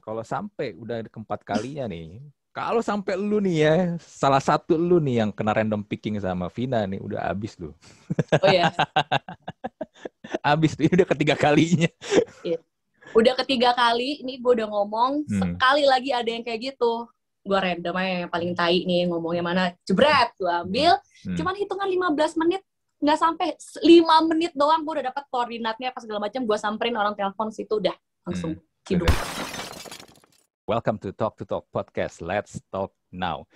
Kalau sampai udah keempat kalinya nih, kalau sampai lu nih ya, salah satu lu nih yang kena random picking sama Vina nih, udah abis lu. Oh ya. Abis tuh, ini udah ketiga kalinya. Iya. Udah ketiga kali, ini gue udah ngomong, sekali lagi ada yang kayak gitu. Gue random aja yang paling tai nih, ngomongnya mana, jebret, gue ambil, cuman hitungan 15 menit, nggak sampai 5 menit doang, gue udah dapat koordinatnya, apa segala macam, gue samperin orang telepon situ, udah langsung hidup. Welcome to Talk Podcast, let's talk now.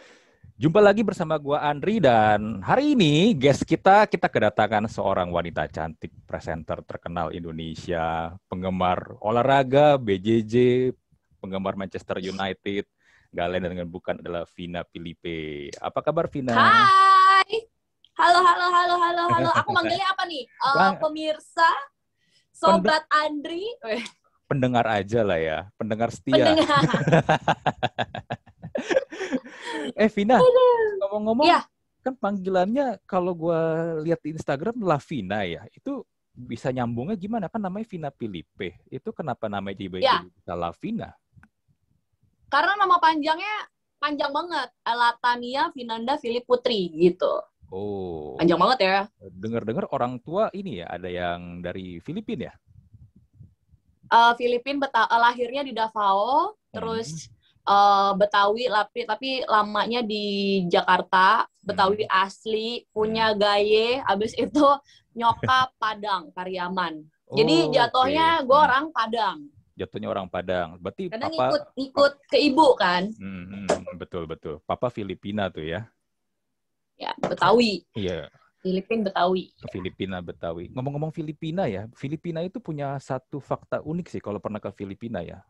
Jumpa lagi bersama gue Andri, dan hari ini guest kita kedatangan seorang wanita cantik, presenter terkenal Indonesia, penggemar olahraga, BJJ, penggemar Manchester United. Gak lain dan bukan adalah Vina Filipe. Apa kabar Vina? Hai. Halo. Aku manggilnya apa nih? Pemirsa, Sobat Andri. Pendengar aja lah ya, pendengar setia. Vina, ngomong-ngomong, ya. Kan panggilannya kalau gue lihat di Instagram Lavina ya, itu bisa nyambungnya gimana? Kan namanya Vina Filipe, itu kenapa namanya tiba-tiba bisa Lavina? Karena nama panjangnya panjang banget, Latania Vinanda Filip Putri gitu. Oh. Panjang banget ya. Dengar-dengar orang tua ini ya, ada yang dari Filipina ya? Filipina, lahirnya di Davao, terus Betawi, tapi lamanya di Jakarta, Betawi asli, punya gaye, abis itu nyokap Padang, Pariaman. Jadi jatuhnya gue orang Padang. Jatuhnya orang Padang. Berarti kadang papa ikut ke ibu kan. Betul. Papa Filipina tuh ya. Ya, Betawi. Iya. Filipina Betawi. Ngomong-ngomong Filipina ya, Filipina itu punya satu fakta unik sih kalau pernah ke Filipina ya.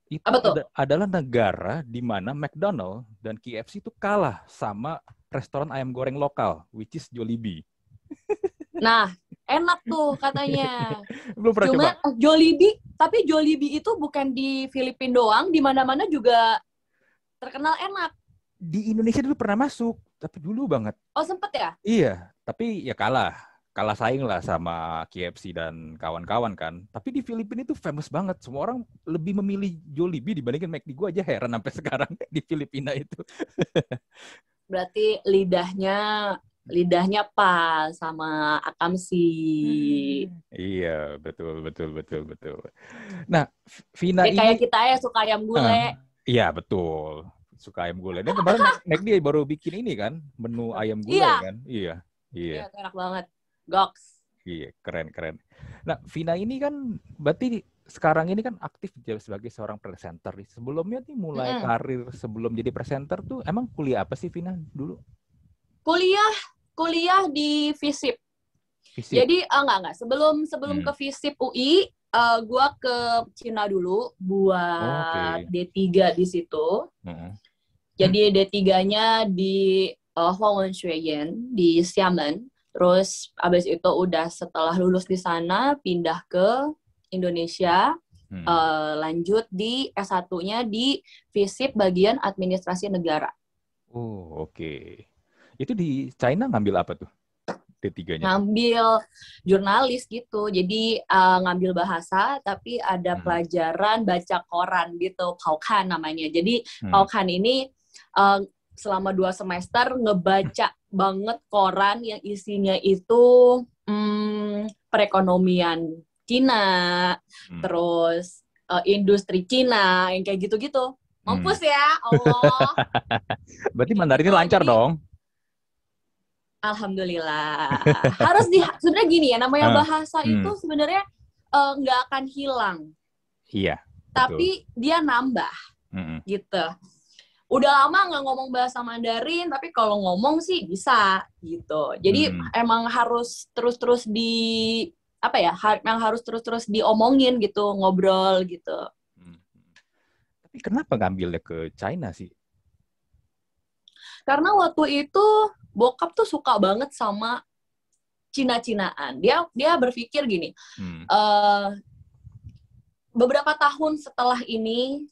Itu adalah negara di mana McDonald dan KFC itu kalah sama restoran ayam goreng lokal, which is Jollibee. Nah, enak tuh katanya. Belum pernah coba. Tapi Jollibee itu bukan di Filipina doang, di mana-mana juga terkenal enak. Di Indonesia dulu pernah masuk, tapi dulu banget. Oh, sempet ya? Iya, tapi ya kalah saing lah sama KFC dan kawan-kawan kan. Tapi di Filipina itu famous banget. Semua orang lebih memilih Jollibee dibandingin McD. Gue aja heran sampai sekarang di Filipina itu. Berarti lidahnya pas sama Akamsi. Iya, betul. Nah, Vina ini kayak kita ya suka ayam gulai. Iya, betul. Suka ayam gulai. Dan kemarin McD baru bikin ini kan, menu ayam gulai kan? Iya. Enak banget. Goks. Iya, keren. Nah, Vina ini kan berarti sekarang ini kan aktif sebagai seorang presenter. Sebelumnya nih mulai karir sebelum jadi presenter tuh emang kuliah apa sih Vina dulu? Kuliah di FISIP. Jadi enggak. Sebelum ke FISIP UI, gue ke Cina dulu buat D3 di situ. Jadi D3-nya di Huangshuiyan di Xiamen. Terus abis itu udah setelah lulus di sana pindah ke Indonesia, lanjut di S1-nya di FISIP bagian administrasi negara. Oh, oke. Itu di China ngambil apa tuh? D3-nya? Ngambil jurnalis gitu. Jadi ngambil bahasa tapi ada pelajaran baca koran gitu, Paukan namanya. Jadi Paukan ini selama 2 semester ngebaca banget koran yang isinya itu perekonomian Cina, terus industri Cina, yang kayak gitu-gitu. Mampus ya, Allah. Berarti Mandarinnya lancar dong? Alhamdulillah. Sebenarnya gini ya, namanya bahasa itu sebenarnya nggak akan hilang. Iya. Tapi dia nambah, gitu. Udah lama nggak ngomong bahasa Mandarin, tapi kalau ngomong sih bisa gitu. Jadi emang harus terus-terus yang harus terus-terus diomongin gitu, ngobrol gitu. Tapi kenapa ngambilnya ke China sih? Karena waktu itu bokap tuh suka banget sama Cina-Cinaan. Dia berpikir gini, beberapa tahun setelah ini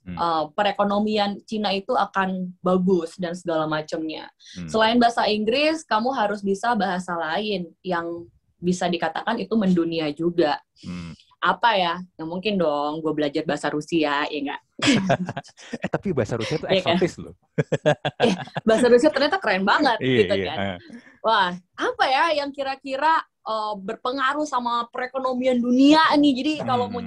perekonomian Cina itu akan bagus dan segala macamnya. Selain bahasa Inggris, kamu harus bisa bahasa lain yang bisa dikatakan itu mendunia juga. Apa ya? Nggak mungkin dong gue belajar bahasa Rusia, ya nggak? Tapi bahasa Rusia itu eksotis loh. Bahasa Rusia ternyata keren banget gitu iya. kan. Wah, apa ya yang kira-kira berpengaruh sama perekonomian dunia nih. Jadi kalau mau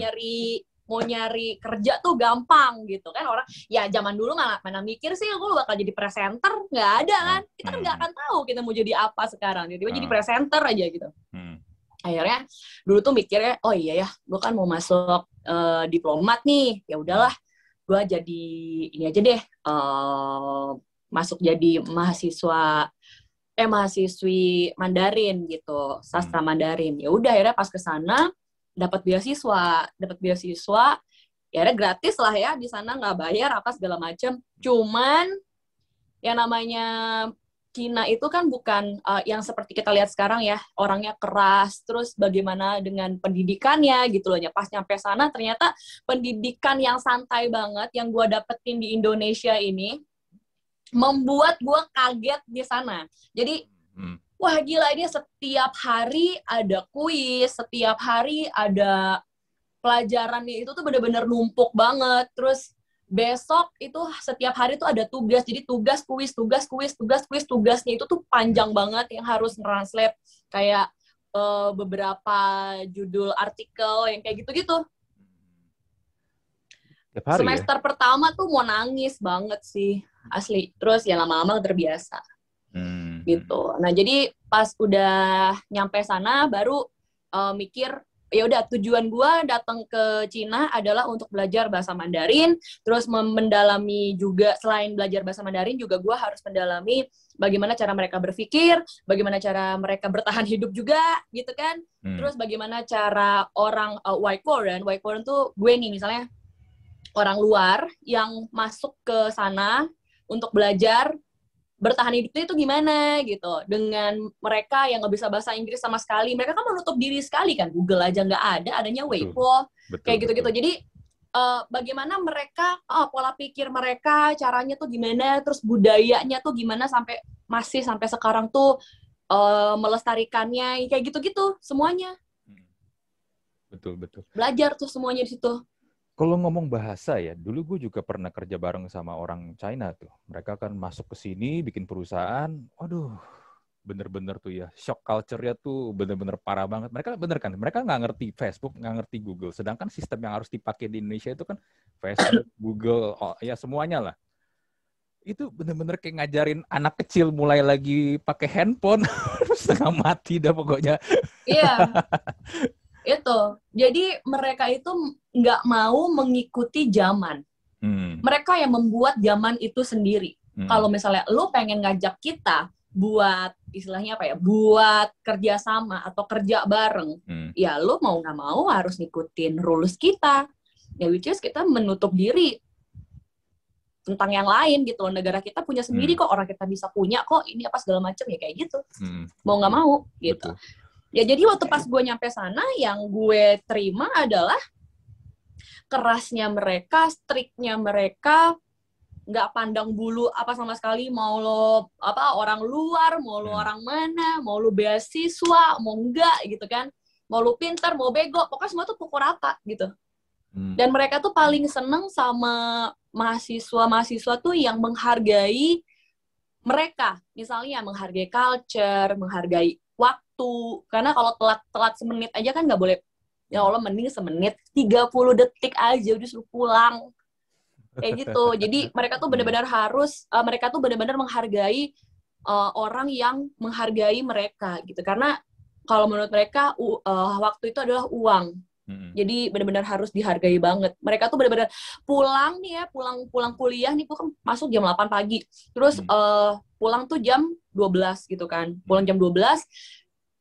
nyari kerja tuh gampang gitu kan. Orang ya zaman dulu mana mikir sih gue bakal jadi presenter, nggak ada kan. Kita kan nggak akan tahu kita mau jadi apa sekarang. Jadi jadi presenter aja gitu. Akhirnya dulu tuh mikirnya, oh iya ya, gue kan mau masuk diplomat nih, ya udahlah, gue jadi ini aja deh, masuk jadi mahasiswi Mandarin gitu, sastra Mandarin. Ya udah, akhirnya pas kesana dapat beasiswa, ya ada gratis lah ya di sana, nggak bayar apa segala macem. Cuman yang namanya Cina itu kan bukan yang seperti kita lihat sekarang ya, orangnya keras, terus bagaimana dengan pendidikannya gitu loh. Pas nyampe sana ternyata pendidikan yang santai banget yang gue dapetin di Indonesia ini membuat gue kaget di sana. Jadi wah gila, ini setiap hari ada kuis, setiap hari ada pelajarannya, itu tuh bener-bener numpuk banget. Terus besok itu setiap hari tuh ada tugas, jadi tugasnya itu tuh panjang banget yang harus translate kayak beberapa judul artikel yang kayak gitu-gitu. Semester pertama tuh mau nangis banget sih, asli. Terus ya lama-lama terbiasa. Gitu. Nah, jadi pas udah nyampe sana baru mikir, ya udah tujuan gue datang ke Cina adalah untuk belajar bahasa Mandarin, terus mendalami juga, selain belajar bahasa Mandarin juga gue harus mendalami bagaimana cara mereka berpikir, bagaimana cara mereka bertahan hidup juga gitu kan. Terus bagaimana cara orang white foreign tuh gue nih misalnya orang luar yang masuk ke sana untuk belajar bertahan hidupnya itu gimana gitu, dengan mereka yang nggak bisa bahasa Inggris sama sekali. Mereka kan menutup diri sekali kan, Google aja nggak ada, adanya Weibo, kayak gitu-gitu. Jadi bagaimana mereka, pola pikir mereka, caranya tuh gimana, terus budayanya tuh gimana sampai sekarang tuh melestarikannya, kayak gitu-gitu semuanya. Betul. Belajar tuh semuanya di situ. Kalau ngomong bahasa ya, dulu gue juga pernah kerja bareng sama orang China tuh. Mereka kan masuk ke sini, bikin perusahaan. Waduh, bener-bener tuh ya. Shock culture-nya tuh bener-bener parah banget. Mereka bener kan, mereka nggak ngerti Facebook, nggak ngerti Google. Sedangkan sistem yang harus dipakai di Indonesia itu kan Facebook, Google, ya semuanya lah. Itu bener-bener kayak ngajarin anak kecil mulai lagi pakai handphone. Setengah mati dah pokoknya. Iya. Itu. Jadi mereka itu nggak mau mengikuti zaman. Mereka yang membuat zaman itu sendiri. Kalau misalnya lu pengen ngajak kita buat istilahnya apa ya, buat kerja sama atau kerja bareng, ya lu mau nggak mau harus ngikutin rules kita. Ya which is kita menutup diri tentang yang lain gitu. Negara kita punya sendiri kok, orang kita bisa punya kok, ini apa segala macam ya kayak gitu. Mau nggak mau gitu. Betul. Ya jadi waktu pas gue nyampe sana, yang gue terima adalah kerasnya mereka, striknya mereka, nggak pandang bulu apa sama sekali, mau lo orang luar, mau lo orang mana, mau lo beasiswa, mau enggak gitu kan, mau lo pintar, mau bego, pokoknya semua tuh pukul rata gitu. Dan mereka tuh paling seneng sama mahasiswa tuh yang menghargai mereka, misalnya menghargai culture, menghargai waktu, karena kalau telat semenit aja kan nggak boleh. Ya Allah, mending semenit, 30 detik aja udah suruh pulang. Kayak gitu. Jadi mereka tuh benar-benar menghargai orang yang menghargai mereka gitu. Karena kalau menurut mereka waktu itu adalah uang. Jadi benar-benar harus dihargai banget. Mereka tuh benar-benar pulang nih ya, pulang kuliah nih, kan masuk jam 8 pagi. Terus pulang tuh jam 12 gitu kan. Pulang jam 12,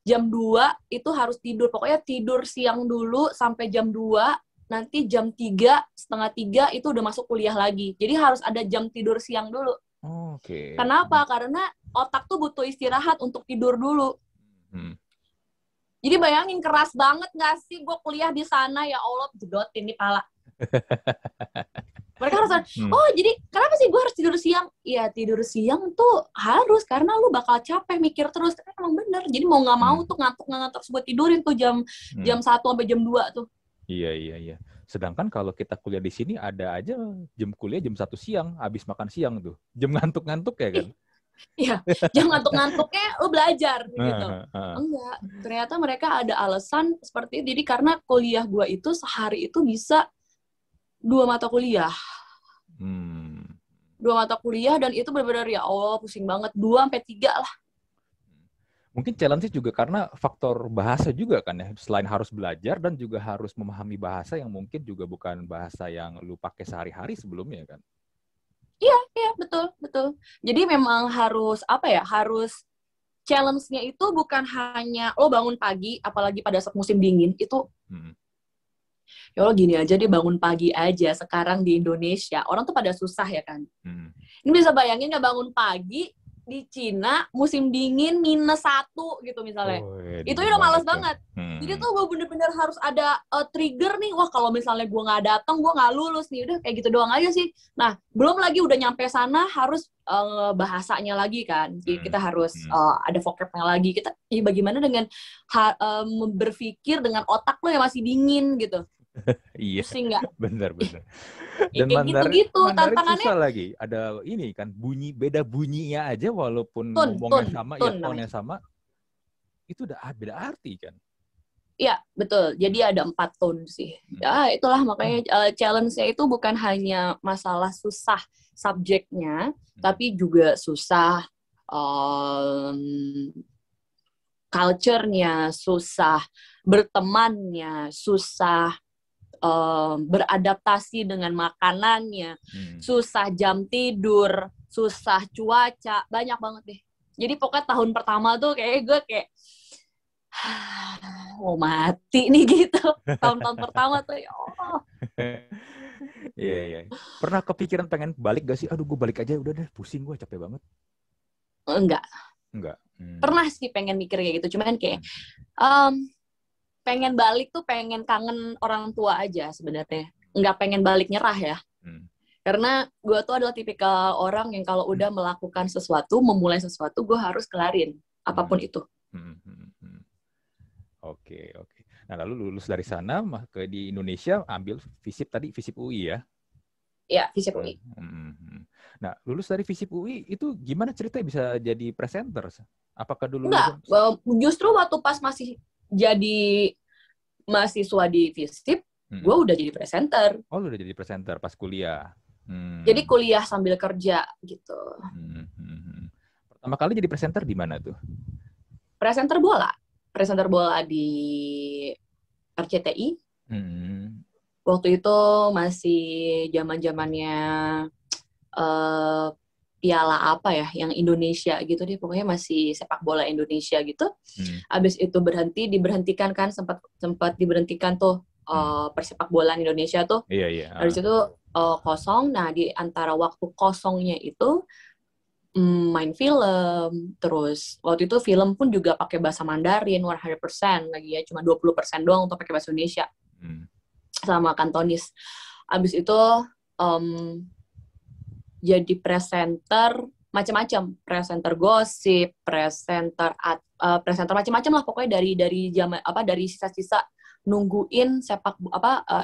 jam 2 itu harus tidur. Pokoknya tidur siang dulu sampai jam 2, nanti jam 3, setengah 3 itu udah masuk kuliah lagi. Jadi harus ada jam tidur siang dulu. Oke. Kenapa? Karena otak tuh butuh istirahat untuk tidur dulu. Jadi bayangin keras banget nggak sih gue kuliah di sana, ya Allah, jedotin nih pala. Mereka harus, jadi kenapa sih gue harus tidur siang? Iya, tidur siang tuh harus, karena lu bakal capek mikir terus. Emang bener, jadi mau nggak mau tuh ngantuk-ngantuk buat tidurin tuh jam 1 sampai jam 2 tuh. Iya. Sedangkan kalau kita kuliah di sini ada aja jam kuliah jam 1 siang, habis makan siang tuh. Jam ngantuk-ngantuk ya kan? Iya, jam ngantuk-ngantuknya lu belajar gitu. Enggak, ternyata mereka ada alasan seperti itu. Jadi karena kuliah gue itu sehari itu bisa 2 mata kuliah. 2 mata kuliah dan itu benar-benar ya Allah pusing banget. 2-3 lah. Mungkin challenge juga karena faktor bahasa juga kan ya. Selain harus belajar dan juga harus memahami bahasa yang mungkin juga bukan bahasa yang lu pakai sehari-hari sebelumnya kan. Iya, betul. Jadi memang harus harus challenge-nya itu bukan hanya lo bangun pagi, apalagi pada saat musim dingin, itu ya Allah gini aja deh, bangun pagi aja sekarang di Indonesia. Orang tuh pada susah ya kan. Ini bisa bayangin nggak bangun pagi di Cina, musim dingin -1 gitu misalnya. Itu udah males banget. Jadi tuh gue bener-bener harus ada trigger nih, wah kalau misalnya gue nggak datang, gue nggak lulus nih. Udah kayak gitu doang aja sih. Nah, belum lagi udah nyampe sana harus bahasanya lagi kan. Jadi kita harus ada vocabnya lagi. Kita bagaimana dengan berpikir dengan otak lo yang masih dingin gitu. Iya, pusing nggak? Bener. Dan Mandarin tantangannya susah lagi. Ada ini kan beda bunyinya aja walaupun ngomongnya sama, ya tone-nya sama, itu udah beda arti kan? Iya, betul. Jadi ada 4 tone sih. Ya, itulah makanya challenge-nya itu bukan hanya masalah susah subjeknya, tapi juga susah culture-nya, susah bertemannya, susah beradaptasi dengan makanannya, susah jam tidur, susah cuaca, banyak banget deh. Jadi pokoknya tahun pertama tuh gue mau mati nih gitu. Tahun-tahun pertama tuh ya Allah. Iya. Pernah kepikiran pengen balik gak sih? Aduh gue balik aja udah deh, pusing gue, capek banget. Enggak. Pernah sih pengen mikir kayak gitu, cuman kayak pengen balik tuh pengen kangen orang tua aja sebenarnya. Nggak pengen balik nyerah ya. Karena gue tuh adalah tipikal orang yang kalau udah melakukan sesuatu, memulai sesuatu, gue harus kelarin. Apapun itu. Oke. Nah, lalu lulus dari sana di Indonesia ambil FISIP UI ya? Iya, FISIP UI. Nah, lulus dari FISIP UI itu gimana ceritanya bisa jadi presenter? Apakah dulu? Enggak, justru waktu pas masih jadi mahasiswa di FISIP, gue udah jadi presenter. Oh, lu udah jadi presenter pas kuliah? Jadi kuliah sambil kerja gitu. Pertama kali jadi presenter di mana tuh? Presenter bola di RCTI. Waktu itu masih zaman-zamannya piala apa ya, yang Indonesia gitu deh, pokoknya masih sepak bola Indonesia gitu. Abis itu diberhentikan kan, sempat diberhentikan tuh persepak bolaan Indonesia tuh. Iya. Abis itu kosong. Nah, di antara waktu kosongnya itu main film, terus waktu itu film pun juga pakai bahasa Mandarin 100% lagi ya, cuma 20% doang untuk pakai bahasa Indonesia sama Kantonis. Abis itu jadi presenter macam-macam, presenter gosip, presenter macam-macam lah pokoknya dari zaman dari sisa-sisa nungguin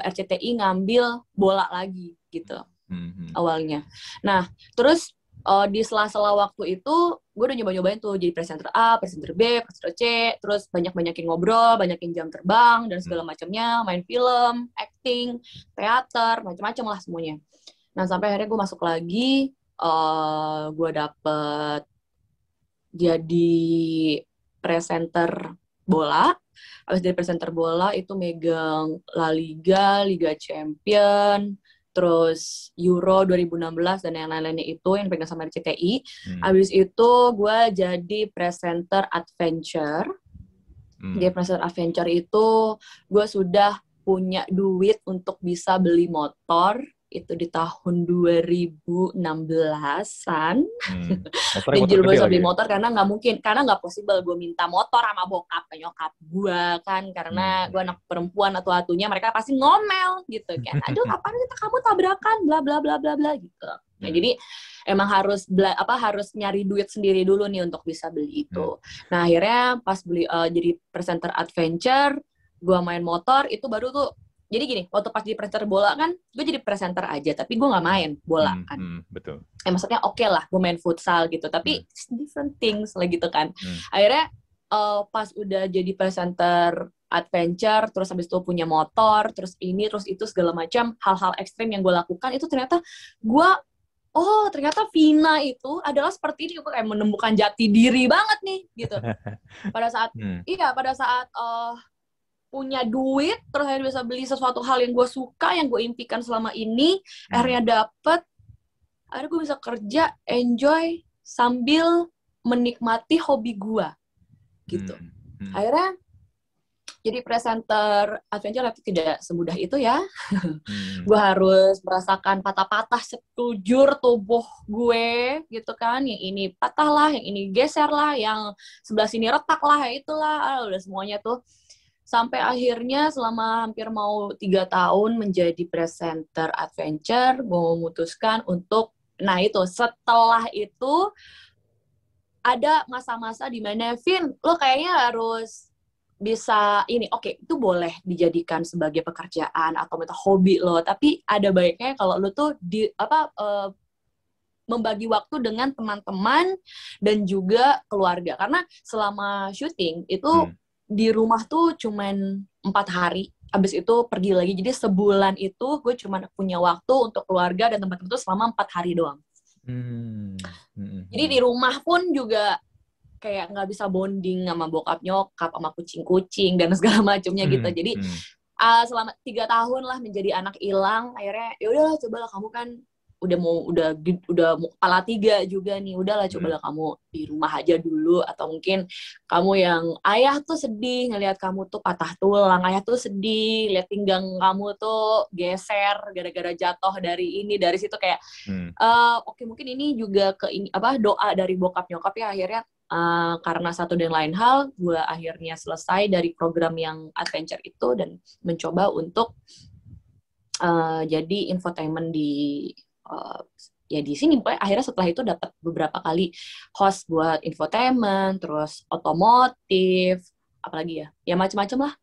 RCTI ngambil bola lagi gitu awalnya. Nah, terus di sela-sela waktu itu gue udah nyoba-nyobain tuh jadi presenter A, presenter B, presenter C, terus banyakin ngobrol, banyakin jam terbang dan segala macamnya, main film, acting, teater, macam-macam lah semuanya. Nah, sampai akhirnya gue masuk lagi, gue dapet jadi presenter bola. Habis dari presenter bola itu megang La Liga, Liga Champion, terus Euro 2016 dan yang lain-lainnya itu yang pegang sama RCTI. Habis itu gue jadi presenter adventure. Jadi presenter adventure itu gue sudah punya duit untuk bisa beli motor. Itu di tahun 2016-an. Dan bisa beli motor karena nggak mungkin, karena nggak possible gue minta motor sama bokap nyokap gue kan, karena gue anak perempuan atau atunya, mereka pasti ngomel gitu kan, aduh kapan kita kamu tabrakan bla bla bla bla bla gitu. Nah, jadi emang harus nyari duit sendiri dulu nih untuk bisa beli itu. Nah, akhirnya pas beli jadi presenter adventure, gue main motor itu baru tuh jadi gini, waktu pas jadi presenter bola kan, gue jadi presenter aja, tapi gue nggak main bola kan. Betul. Maksudnya oke lah, gue main futsal gitu, tapi different things lah gitu kan. Akhirnya pas udah jadi presenter adventure, terus habis itu punya motor, terus ini, terus itu segala macam hal-hal ekstrim yang gue lakukan itu ternyata ternyata Vina itu adalah seperti ini, gue kayak menemukan jati diri banget nih gitu. Pada saat punya duit, terus akhirnya bisa beli sesuatu hal yang gue suka, yang gue impikan selama ini, akhirnya gue bisa kerja, enjoy, sambil menikmati hobi gue, gitu. Akhirnya, jadi presenter adventure itu tidak semudah itu ya. Gue harus merasakan patah-patah sekujur tubuh gue, gitu kan. Yang ini patah lah, yang ini geser lah, yang sebelah sini retak lah, itulah, udah semuanya tuh. Sampai akhirnya selama hampir mau 3 tahun menjadi presenter adventure, gue memutuskan untuk, setelah itu ada masa-masa di mana, Vin, lo kayaknya harus bisa itu boleh dijadikan sebagai pekerjaan atau hobi lo, tapi ada baiknya kalau lo tuh membagi waktu dengan teman-teman dan juga keluarga, karena selama syuting itu di rumah tuh cuman 4 hari, abis itu pergi lagi. Jadi sebulan itu gue cuman punya waktu untuk keluarga dan teman-teman tuh selama 4 hari doang. Jadi di rumah pun juga kayak nggak bisa bonding sama bokap nyokap, sama kucing-kucing dan segala macamnya gitu. Jadi selama 3 tahun lah menjadi anak hilang, akhirnya ya udahlah, cobalah kamu kan udah mau kepala 3 juga nih, udahlah cobalah kamu di rumah aja dulu, atau mungkin kamu yang ayah tuh sedih ngelihat kamu tuh patah tulang, ayah tuh sedih lihat pinggang kamu tuh geser gara-gara jatuh dari situ, kayak oke, mungkin ini juga doa dari bokap nyokap ya. Akhirnya karena satu dan lain hal, gue akhirnya selesai dari program yang adventure itu dan mencoba untuk jadi infotainment di sini. Akhirnya setelah itu dapat beberapa kali host buat infotainment, terus otomotif, apalagi ya macam-macam lah,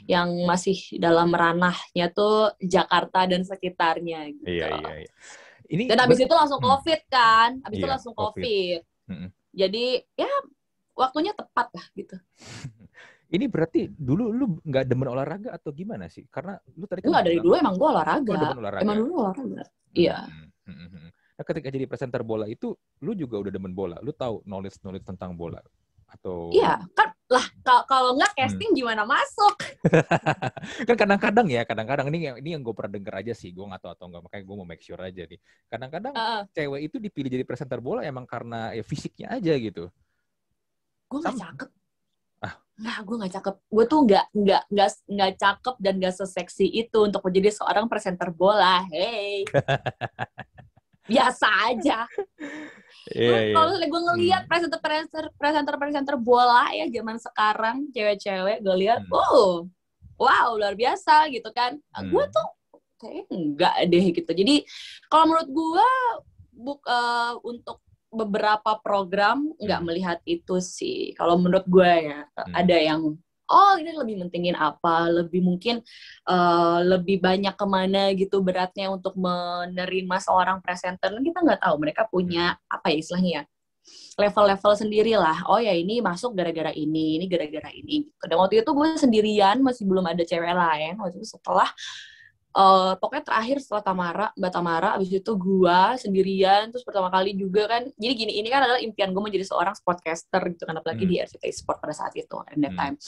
yang masih dalam ranahnya tuh Jakarta dan sekitarnya gitu. Iya. Dan abis itu langsung COVID kan, COVID. Jadi ya waktunya tepat lah gitu. Ini berarti dulu lu nggak demen olahraga atau gimana sih? Karena lu tadi kan dari dulu emang gue olahraga. Emang dulu olahraga. Iya. Nah, ketika jadi presenter bola itu, lu juga udah demen bola. Lu tahu knowledge tentang bola atau? Iya, kan lah kalau nggak casting gimana masuk? Kan kadang-kadang ini yang gue pernah denger aja sih, gue nggak tahu atau nggak, makanya gue mau make sure aja nih. Kadang-kadang cewek itu dipilih jadi presenter bola emang karena ya fisiknya aja gitu. Gue nggak cakep. Nggak, gue nggak cakep. Gue tuh nggak cakep dan nggak seseksi itu untuk menjadi seorang presenter bola. Hey, biasa aja. Kalau gue ngelihat presenter bola ya zaman sekarang, cewek-cewek gue lihat, wow, luar biasa gitu kan. Gue tuh kayak enggak deh gitu. Jadi kalau menurut gue untuk beberapa program nggak melihat itu sih. Kalau menurut gue ya, ada yang ini lebih mentingin apa, lebih mungkin lebih banyak kemana gitu beratnya untuk menerima seorang presenter. Kita nggak tahu, mereka punya apa ya istilahnya ya, level-level sendiri lah. Oh ya, ini masuk gara-gara ini gara-gara ini. Dan waktu itu gue sendirian, masih belum ada cewek lain. Waktu itu setelah pokoknya terakhir setelah Mbak Tamara, abis itu gue sendirian, terus pertama kali juga kan, jadi gini, ini kan adalah impian gue menjadi seorang sportcaster gitu kan, apalagi di RCTI Sport pada saat itu, at that time.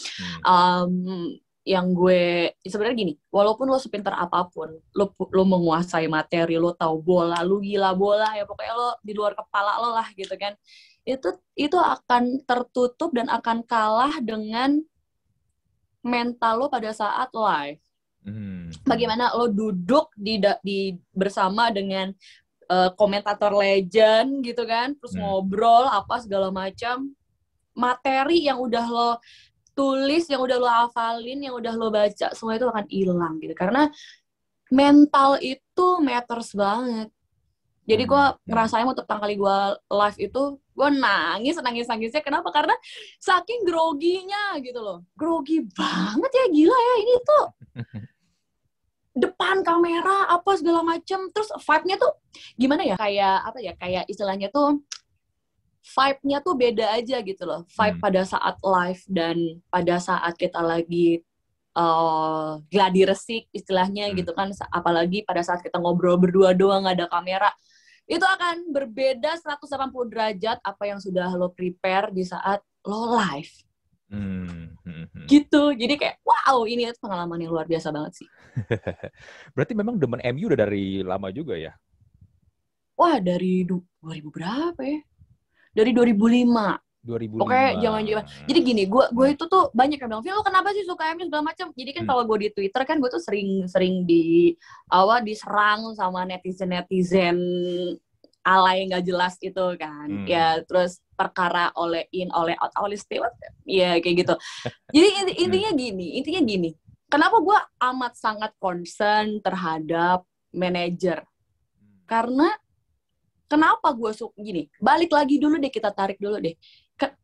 Yang gue, sebenarnya gini, walaupun lo sepintar apapun, lo menguasai materi, lo tahu bola, lo gila bola, ya pokoknya lo di luar kepala lo lah gitu kan, itu akan tertutup dan akan kalah dengan mental lo pada saat live. Bagaimana lo duduk di bersama dengan komentator legend gitu kan, terus ngobrol apa segala macam, materi yang udah lo tulis, yang udah lo hafalin, yang udah lo baca, semua itu akan hilang gitu, karena mental itu matters banget. Jadi gue ngerasain waktu pertama kali gue live itu, gue nangis-nangisnya. Kenapa? Karena saking groginya gitu loh. Grogi banget ya, gila ya ini tuh. depan kamera apa segala macem, terus vibe-nya tuh gimana ya, kayak apa ya, kayak istilahnya tuh vibe-nya tuh beda aja gitu loh, vibe pada saat live dan pada saat kita lagi gladi resik istilahnya gitu kan, apalagi pada saat kita ngobrol berdua doang nggak ada kamera, itu akan berbeda 180 derajat apa yang sudah lo prepare di saat lo live. Gitu, jadi kayak wow, ini pengalaman yang luar biasa banget sih. Berarti memang demen MU udah dari lama juga ya? Wah, dari 2000 berapa ya? Dari 2005. 2005. Pokoknya jangan-jangan. Jadi gini, gue itu tuh banyak yang bilang, "Phil, lo kenapa sih suka MU segala macam?" Jadi kan kalau gue di Twitter kan gue tuh sering diserang sama netizen alay nggak jelas itu kan. Ya, terus perkara oleh in, oleh out, oleh steward, ya kayak gitu. Jadi intinya gini. Kenapa gue amat sangat concern terhadap manajer? Karena kenapa gue suka gini? Balik lagi dulu deh, kita tarik dulu deh.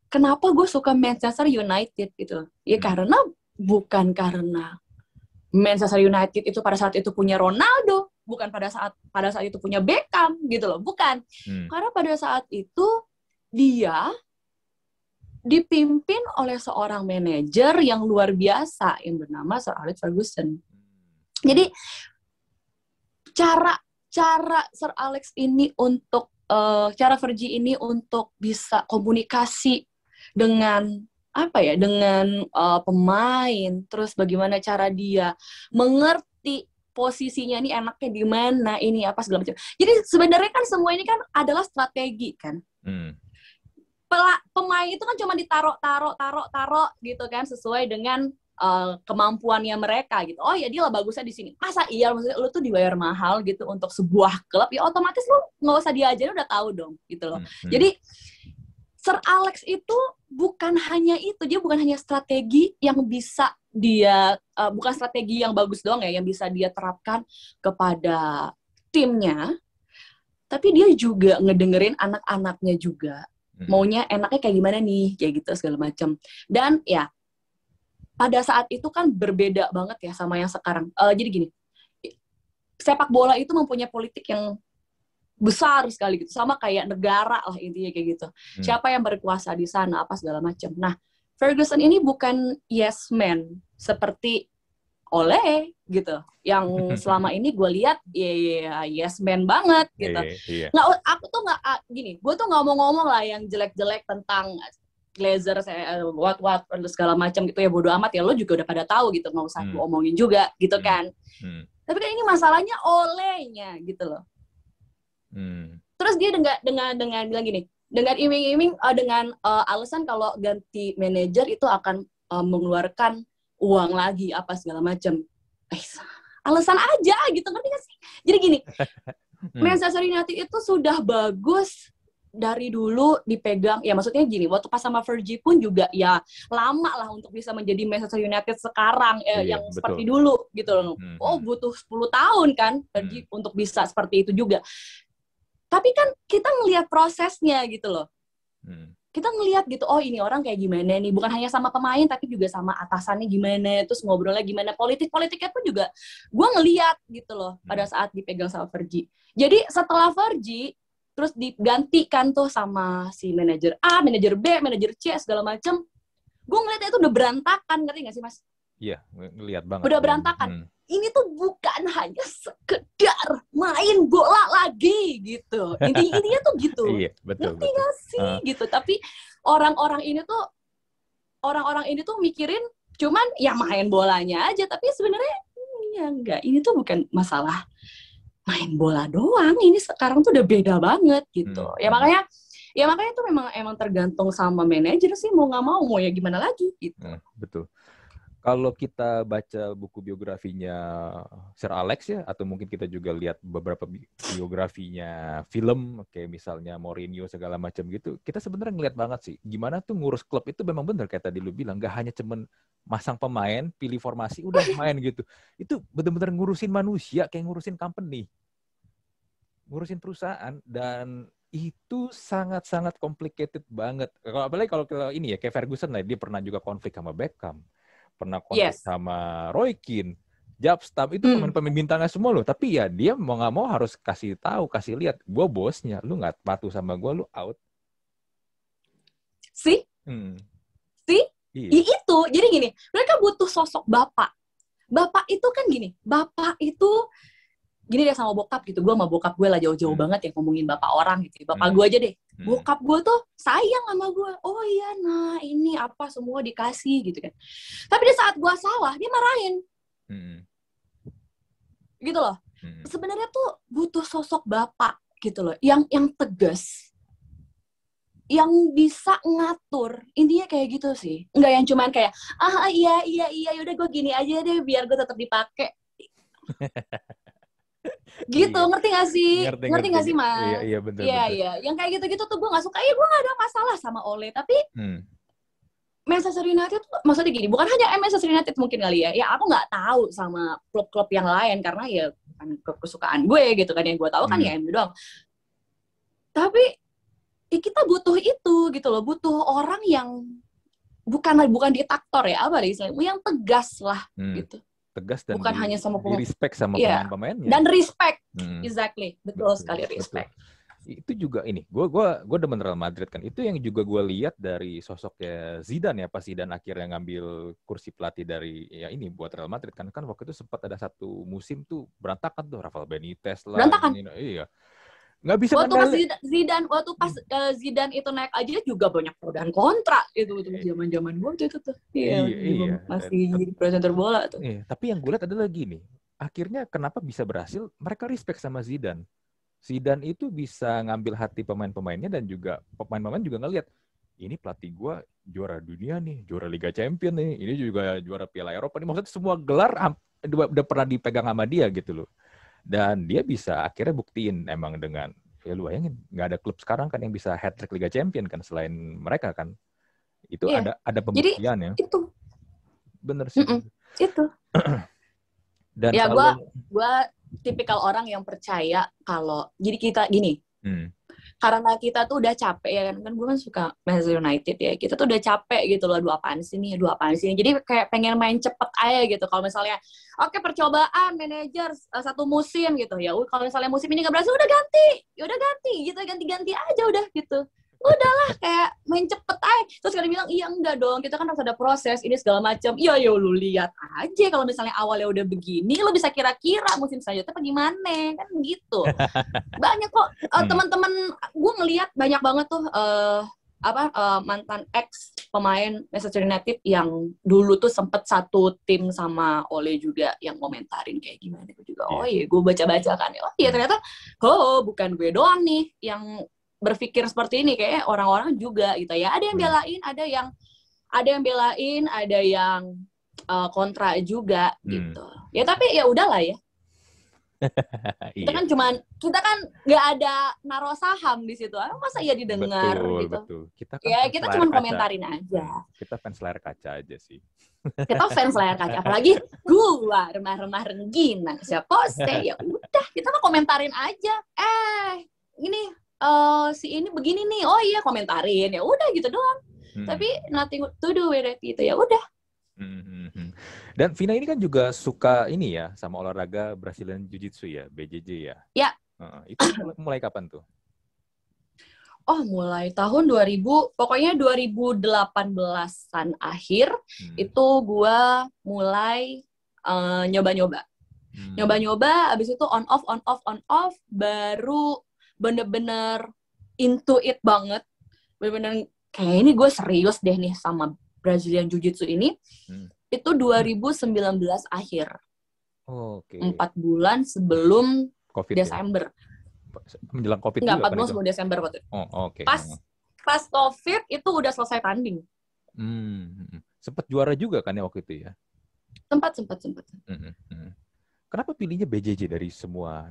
Kenapa gue suka Manchester United gitu? Ya karena bukan karena Manchester United itu pada saat itu punya Ronaldo, bukan pada saat itu punya Beckham gitu loh, bukan. Karena pada saat itu dia dipimpin oleh seorang manajer yang luar biasa yang bernama Sir Alex Ferguson. Jadi cara Sir Alex ini untuk cara Fergie ini untuk bisa komunikasi dengan dengan pemain, terus bagaimana cara dia mengerti posisinya ini enaknya di mana, ini apa segala macam. Jadi sebenarnya kan semua ini kan adalah strategi kan. Pemain itu kan cuma ditaruh gitu kan, sesuai dengan kemampuannya mereka gitu. Oh ya, dia lah bagusnya di sini. Masa iya, maksudnya lu tuh dibayar mahal gitu untuk sebuah klub, ya otomatis lu nggak usah diajarin, udah tahu dong gitu loh. Jadi Sir Alex itu bukan hanya itu, dia bukan hanya strategi yang bisa dia bukan strategi yang bagus doang ya, yang bisa dia terapkan kepada timnya, tapi dia juga ngedengerin anak-anaknya juga. Maunya enaknya kayak gimana nih, kayak gitu segala macam. Dan ya pada saat itu kan berbeda banget ya sama yang sekarang. Jadi gini, sepak bola itu mempunyai politik yang besar sekali gitu, sama kayak negara lah intinya kayak gitu. Siapa yang berkuasa di sana, apa segala macam. Nah, Ferguson ini bukan yes man seperti Ole gitu, yang selama ini gue lihat ya yes man banget gitu. Nggak, aku tuh nggak gini, gue tuh nggak mau ngomong lah yang jelek-jelek tentang Glazer, what segala macam gitu ya, bodo amat ya, lo juga udah pada tahu gitu, nggak usah gue omongin juga gitu kan. Tapi kan ini masalahnya Olenya gitu loh. Terus dia dengan bilang gini, dengan iming-iming dengan alasan kalau ganti manajer itu akan mengeluarkan uang lagi apa segala macam. Alasan aja gitu, ngerti gak sih? Jadi gini, Manchester United itu sudah bagus dari dulu dipegang, ya maksudnya gini, waktu pas sama Fergie pun juga ya lama lah untuk bisa menjadi Manchester United sekarang yang betul. Seperti dulu gitu loh. Oh, butuh 10 tahun kan Fergie untuk bisa seperti itu juga. Tapi kan kita ngelihat prosesnya gitu loh. Kita ngelihat gitu, oh ini orang kayak gimana nih, bukan hanya sama pemain tapi juga sama atasannya gimana, terus ngobrolnya gimana, politiknya pun juga gue ngelihat gitu loh pada saat dipegang sama Fergie. Jadi setelah Fergie terus digantikan tuh sama si manajer A, manajer B, manajer C segala macem, gue ngeliatnya itu udah berantakan, ngerti gak sih Mas? Iya, ngeliat banget. Udah berantakan. Ini tuh bukan hanya sekedar main bola lagi gitu. Intinya tuh gitu. Iya, betul. Ngerti gak sih gitu? Tapi orang-orang ini tuh mikirin cuman ya main bolanya aja. Tapi sebenarnya ya enggak. Ini tuh bukan masalah main bola doang. Ini sekarang tuh udah beda banget gitu. Ya makanya tuh emang tergantung sama manajer sih, mau nggak mau ya gimana lagi gitu. Betul. Kalau kita baca buku biografinya Sir Alex ya, atau mungkin kita juga lihat beberapa biografinya film, kayak misalnya Mourinho segala macam gitu, kita sebenarnya ngeliat banget sih, gimana tuh ngurus klub itu memang bener kayak tadi lu bilang, gak hanya cuman masang pemain, pilih formasi, udah main gitu. Itu bener-bener ngurusin manusia, kayak ngurusin company, ngurusin perusahaan, dan itu sangat-sangat complicated banget. Apalagi kalau ini ya, kayak Ferguson lah, dia pernah juga konflik sama Beckham. Pernah konflik sama Roy Keane. Jabstam itu pemain-pemain bintangnya semua loh. Tapi ya dia mau nggak mau harus kasih tahu, kasih lihat. Gue bosnya, lu nggak patuh sama gue, lu out. Sih? Iya. Itu. Jadi gini, mereka butuh sosok bapak. Bapak itu kan gini, bapak itu gini deh sama bokap gitu. Gue sama bokap gue lah jauh-jauh banget ya ngomongin bapak orang gitu. Bapak gue aja deh. Bokap gue tuh sayang sama gue. Oh iya, nah ini apa semua dikasih gitu kan. Tapi di saat gue salah, dia marahin. Gitu loh. Sebenarnya tuh butuh sosok bapak gitu loh. Yang tegas. Yang bisa ngatur. Intinya kayak gitu sih. Enggak yang cuman kayak, iya, yaudah gue gini aja deh biar gue tetap dipakai. Gitu, iya. Ngerti gak sih Mas? Iya bener. Iya. Yang kayak gitu-gitu tuh gue gak suka. Gue gak ada masalah sama Ole. Tapi Manchester United tuh, maksudnya gini, bukan hanya Manchester United mungkin kali ya. Ya aku gak tahu sama klub-klub yang lain. Karena ya kan klub kesukaan gue gitu kan. Yang gue tahu kan ya MU doang. Tapi ya kita butuh itu gitu loh. Butuh orang yang bukan diktator ya. Apa deh istilahnya? Yang tegas lah gitu. Tegas dan bukan hanya sama respect sama pemain-pemainnya. Dan respect. Exactly. Betul sekali respect. Itu juga ini. Gue demen Real Madrid kan. Itu yang juga gue lihat dari sosoknya Zidane ya. Pas Zidane akhirnya ngambil kursi pelatih dari ya ini buat Real Madrid kan. Kan waktu itu sempat ada satu musim tuh berantakan tuh. Rafael Benitez lah. Berantakan. Iya. Nggak bisa waktu pas Zidane Zidane itu naik aja juga banyak pro dan kontra itu zaman-zaman gue itu tuh. Iya. Masih jadi presenter bola tuh. Iya, tapi yang gue lihat adalah gini. Akhirnya kenapa bisa berhasil? Mereka respect sama Zidane. Zidane itu bisa ngambil hati pemain-pemainnya dan juga pemain-pemain juga ngelihat ini pelatih gue juara dunia nih, juara Liga Champions nih, ini juga juara Piala Eropa nih. Maksudnya semua gelar udah pernah dipegang sama dia gitu loh. Dan dia bisa akhirnya buktiin emang dengan, ya lu bayangin, nggak ada klub sekarang kan yang bisa hat-trick Liga Champion kan selain mereka kan. Itu ada pembuktian ya. Itu. Bener sih. Itu. Dan ya gue tipikal orang yang percaya kalau, jadi kita gini, karena kita tuh udah capek ya kan gue kan suka Manchester United ya, kita tuh udah capek gitu loh, aduh apaan sih nih, jadi kayak pengen main cepet aja gitu. Kalau misalnya oke percobaan manajer satu musim gitu ya, kalau misalnya musim ini nggak berhasil udah ganti gitu, ganti aja udah gitu, udahlah kayak main cepet aja. Terus kalian bilang iya enggak dong, kita kan harus ada proses ini segala macam. Iya lu lihat aja kalau misalnya awalnya udah begini, lu bisa kira-kira musim selanjutnya apa gimana kan gitu. Banyak kok teman-teman gue ngelihat banyak banget tuh mantan ex pemain Manchester United yang dulu tuh sempet satu tim sama Ole juga yang komentarin kayak gimana. Gue juga gue baca-baca kan ternyata bukan gue doang nih yang berpikir seperti ini, kayak orang-orang juga gitu ya. Ada yang belain, ada yang belain, ada yang kontra juga gitu. Ya tapi ya udahlah ya. Kita kan nggak ada naruh saham di situ. Masa iya didengar gitu. Betul. Kita cuma komentarin aja. Kita fans layar kaca aja sih. Kita fans layar kaca, apalagi gua remah-remah rengginang siapa ya udah kita mah komentarin aja. Ini si ini begini nih, oh iya komentarin, ya udah gitu doang. Tapi nothing to do with it gitu, ya udah. Dan Vina ini kan juga suka ini ya sama olahraga Brazilian Jiu-Jitsu ya, BJJ ya. Ya. Itu mulai kapan tuh? Oh mulai tahun 2018-an akhir itu gua mulai nyoba-nyoba. Nyoba-nyoba, abis itu on off, baru bener-bener into it banget. Bener-bener kayak ini gue serius deh nih sama Brazilian Jiu-Jitsu ini. Itu 2019 akhir. 4 bulan sebelum COVID Desember. Menjelang COVID juga. 4 bulan sebelum Desember waktu itu. Pas COVID itu udah selesai tanding. Sempet juara juga kan ya waktu itu ya? Sempat. Kenapa pilihnya BJJ dari semua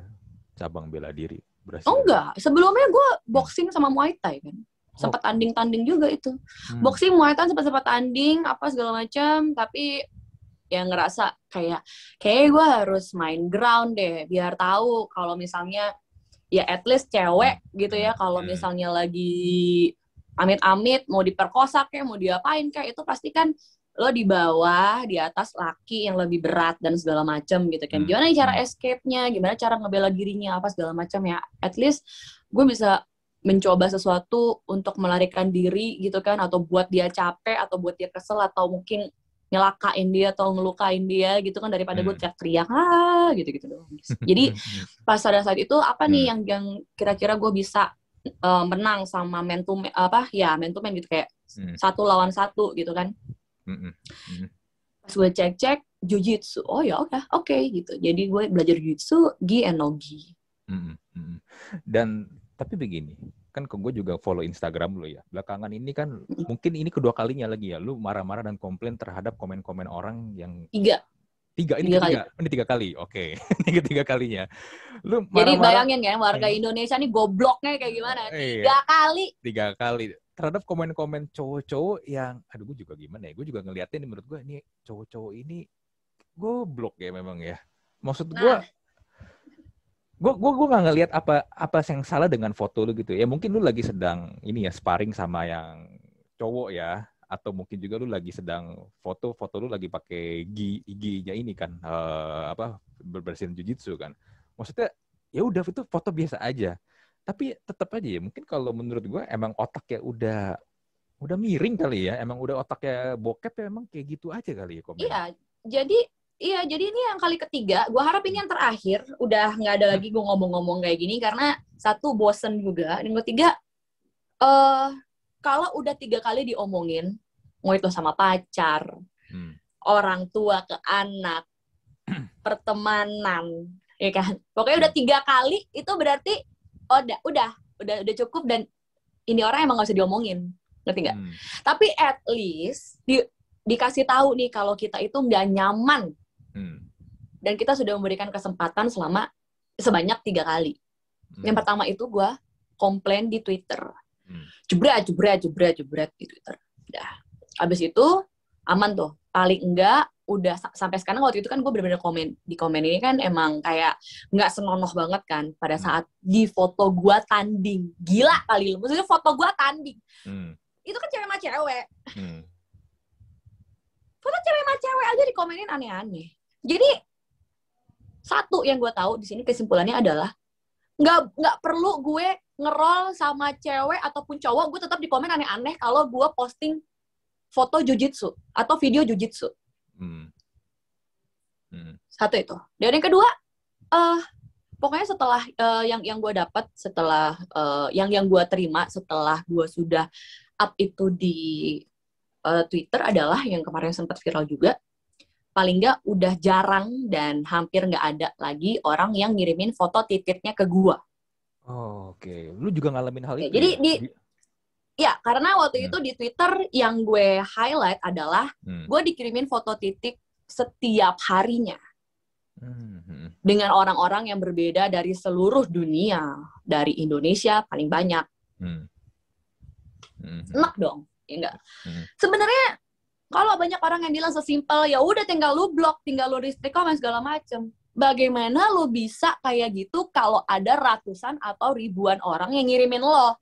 cabang bela diri? Oh enggak, sebelumnya gue boxing sama Muay Thai kan. Sempat tanding-tanding juga itu. Boxing, Muay Thai sempat tanding, apa segala macam, tapi ya ngerasa kayak gue harus main ground deh, biar tahu kalau misalnya ya at least cewek gitu ya, kalau misalnya lagi amit-amit mau diperkosa kayak mau diapain kayak itu pasti kan lo di bawah, di atas laki yang lebih berat dan segala macam gitu kan. Gimana cara escape-nya, gimana cara ngebela dirinya, apa segala macam ya. At least gue bisa mencoba sesuatu untuk melarikan diri gitu kan, atau buat dia capek, atau buat dia kesel, atau mungkin nyelakain dia atau ngelukain dia gitu kan, daripada gue teriak-teriak gitu-gitu doang. Jadi pas pada saat itu apa nih yang kira-kira gue bisa menang sama man to man gitu, kayak 1 lawan 1 gitu kan. Pas gue cek jujitsu, oh ya udah oke gitu. Jadi gue belajar jujitsu gi and no gi. Dan tapi begini, kan gue juga follow Instagram lo ya. Belakangan ini kan mungkin ini kedua kalinya lagi ya, lu marah-marah dan komplain terhadap komen-komen orang yang ini 3 kali. Oke. Ini ketiga kalinya. Lu jadi bayangin kan warga Indonesia nih gobloknya kayak gimana? 3 kali terhadap komen-komen cowok-cowok yang aduh gue juga gimana ya? Gue juga ngeliatin menurut gue ini cowok-cowok ini goblok ya memang ya. Maksud gue gue nggak ngelihat apa yang salah dengan foto lu gitu ya. Mungkin lu lagi sedang ini ya sparring sama yang cowok ya, atau mungkin juga lu lagi sedang foto lu lagi pakai giginya ini kan berbersihin jujitsu kan. Maksudnya ya udah itu foto biasa aja. Tapi tetap aja ya mungkin kalau menurut gue emang otaknya udah miring kali ya. Emang udah otaknya bokep ya, emang kayak gitu aja kali ya komen. Iya, jadi ini yang kali ketiga. Gue harap ini yang terakhir. Udah nggak ada lagi gue ngomong-ngomong kayak gini. Karena 1, bosen juga. Dan ketiga, kalau udah 3 kali diomongin, mau itu sama pacar, orang tua ke anak, pertemanan, ya kan? Pokoknya udah 3 kali, itu berarti udah cukup, dan ini orang emang nggak usah diomongin. Ngerti nggak? Tapi at least dikasih tahu nih kalau kita itu nggak nyaman. Dan kita sudah memberikan kesempatan sebanyak 3 kali. Yang pertama itu gue komplain di Twitter. Jebret di Twitter. Udah. Abis itu aman tuh. Paling enggak udah sampai sekarang, waktu itu kan gue bener-bener di komen ini kan emang kayak nggak senonoh banget kan pada saat di foto gue tanding. Gila kali lu. Maksudnya foto gue tanding. Itu kan cewek sama cewek. Foto cewek sama cewek aja dikomenin aneh-aneh. Jadi 1 yang gue tahu di sini kesimpulannya adalah nggak perlu gue ngerol sama cewek ataupun cowok, gue tetap di komen aneh-aneh kalau gue posting foto jujitsu atau video jujitsu. 1 itu. Dan yang kedua, pokoknya setelah yang gue dapat setelah yang gue terima setelah gue sudah up itu di Twitter adalah yang kemarin sempat viral juga. Paling nggak udah jarang dan hampir nggak ada lagi orang yang ngirimin foto titiknya ke gua. Oh, oke. Lu juga ngalamin hal itu jadi ya? Karena waktu itu di Twitter yang gue highlight adalah gue dikirimin foto titik setiap harinya. Dengan orang-orang yang berbeda dari seluruh dunia. Dari Indonesia paling banyak. Enak dong, ya enggak? Sebenarnya kalau banyak orang yang bilang sesimpel, ya udah tinggal lu blok, tinggal lu restrict komen segala macem. Bagaimana lu bisa kayak gitu kalau ada ratusan atau ribuan orang yang ngirimin lo?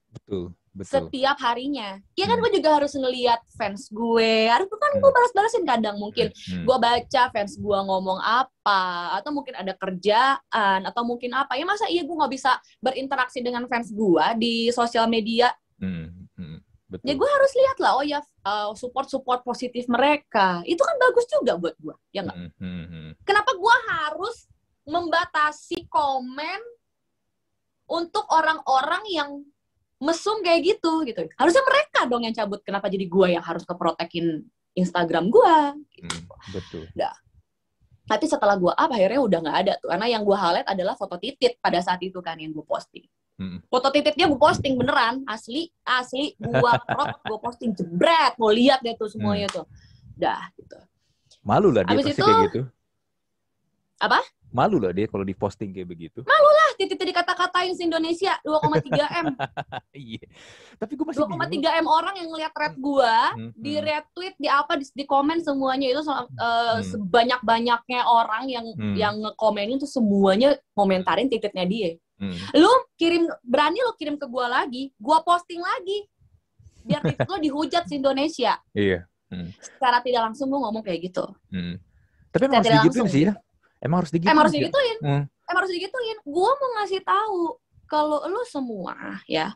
Betul. Setiap harinya. Ya kan gue juga harus ngelihat fans gue. Harus kan gue balas-balasin kadang mungkin. Gue baca fans gue ngomong apa. Atau mungkin ada kerjaan. Atau mungkin apa. Ya masa iya gue gak bisa berinteraksi dengan fans gue di sosial media? Betul. Ya gue harus lihat lah, support positif mereka. Itu kan bagus juga buat gue, ya nggak? Kenapa gue harus membatasi komen untuk orang-orang yang mesum kayak gitu? Harusnya mereka dong yang cabut. Kenapa jadi gue yang harus keprotekin Instagram gue? Gitu. Betul. Nah, tapi setelah gue akhirnya udah nggak ada tuh. Karena yang gue highlight adalah foto titit pada saat itu kan yang gue posting. Foto titiknya gue posting beneran, asli gue crop, gue posting jebret, mau lihat deh tuh semuanya tuh, dah gitu. Malu lah dia pasti kayak gitu. Apa? Malu lah dia kalau di posting kayak begitu. Malu lah, titik-titik kata-katain se-Indonesia 2,3 M. Iya. Tapi gue masih 2,3 M orang yang ngeliat thread gue, di retweet, di komen semuanya itu sebanyak-banyaknya orang yang ngekomenin tuh semuanya komentarin titiknya dia. Lu berani lu kirim ke gue lagi, gue posting lagi, biar titik lu dihujat se-Indonesia. Iya. Secara tidak langsung gue ngomong kayak gitu. Tapi emang harus digituin sih ya. Emang harus digituin. Emang harus digituin. Gue mau ngasih tahu kalau lu semua ya,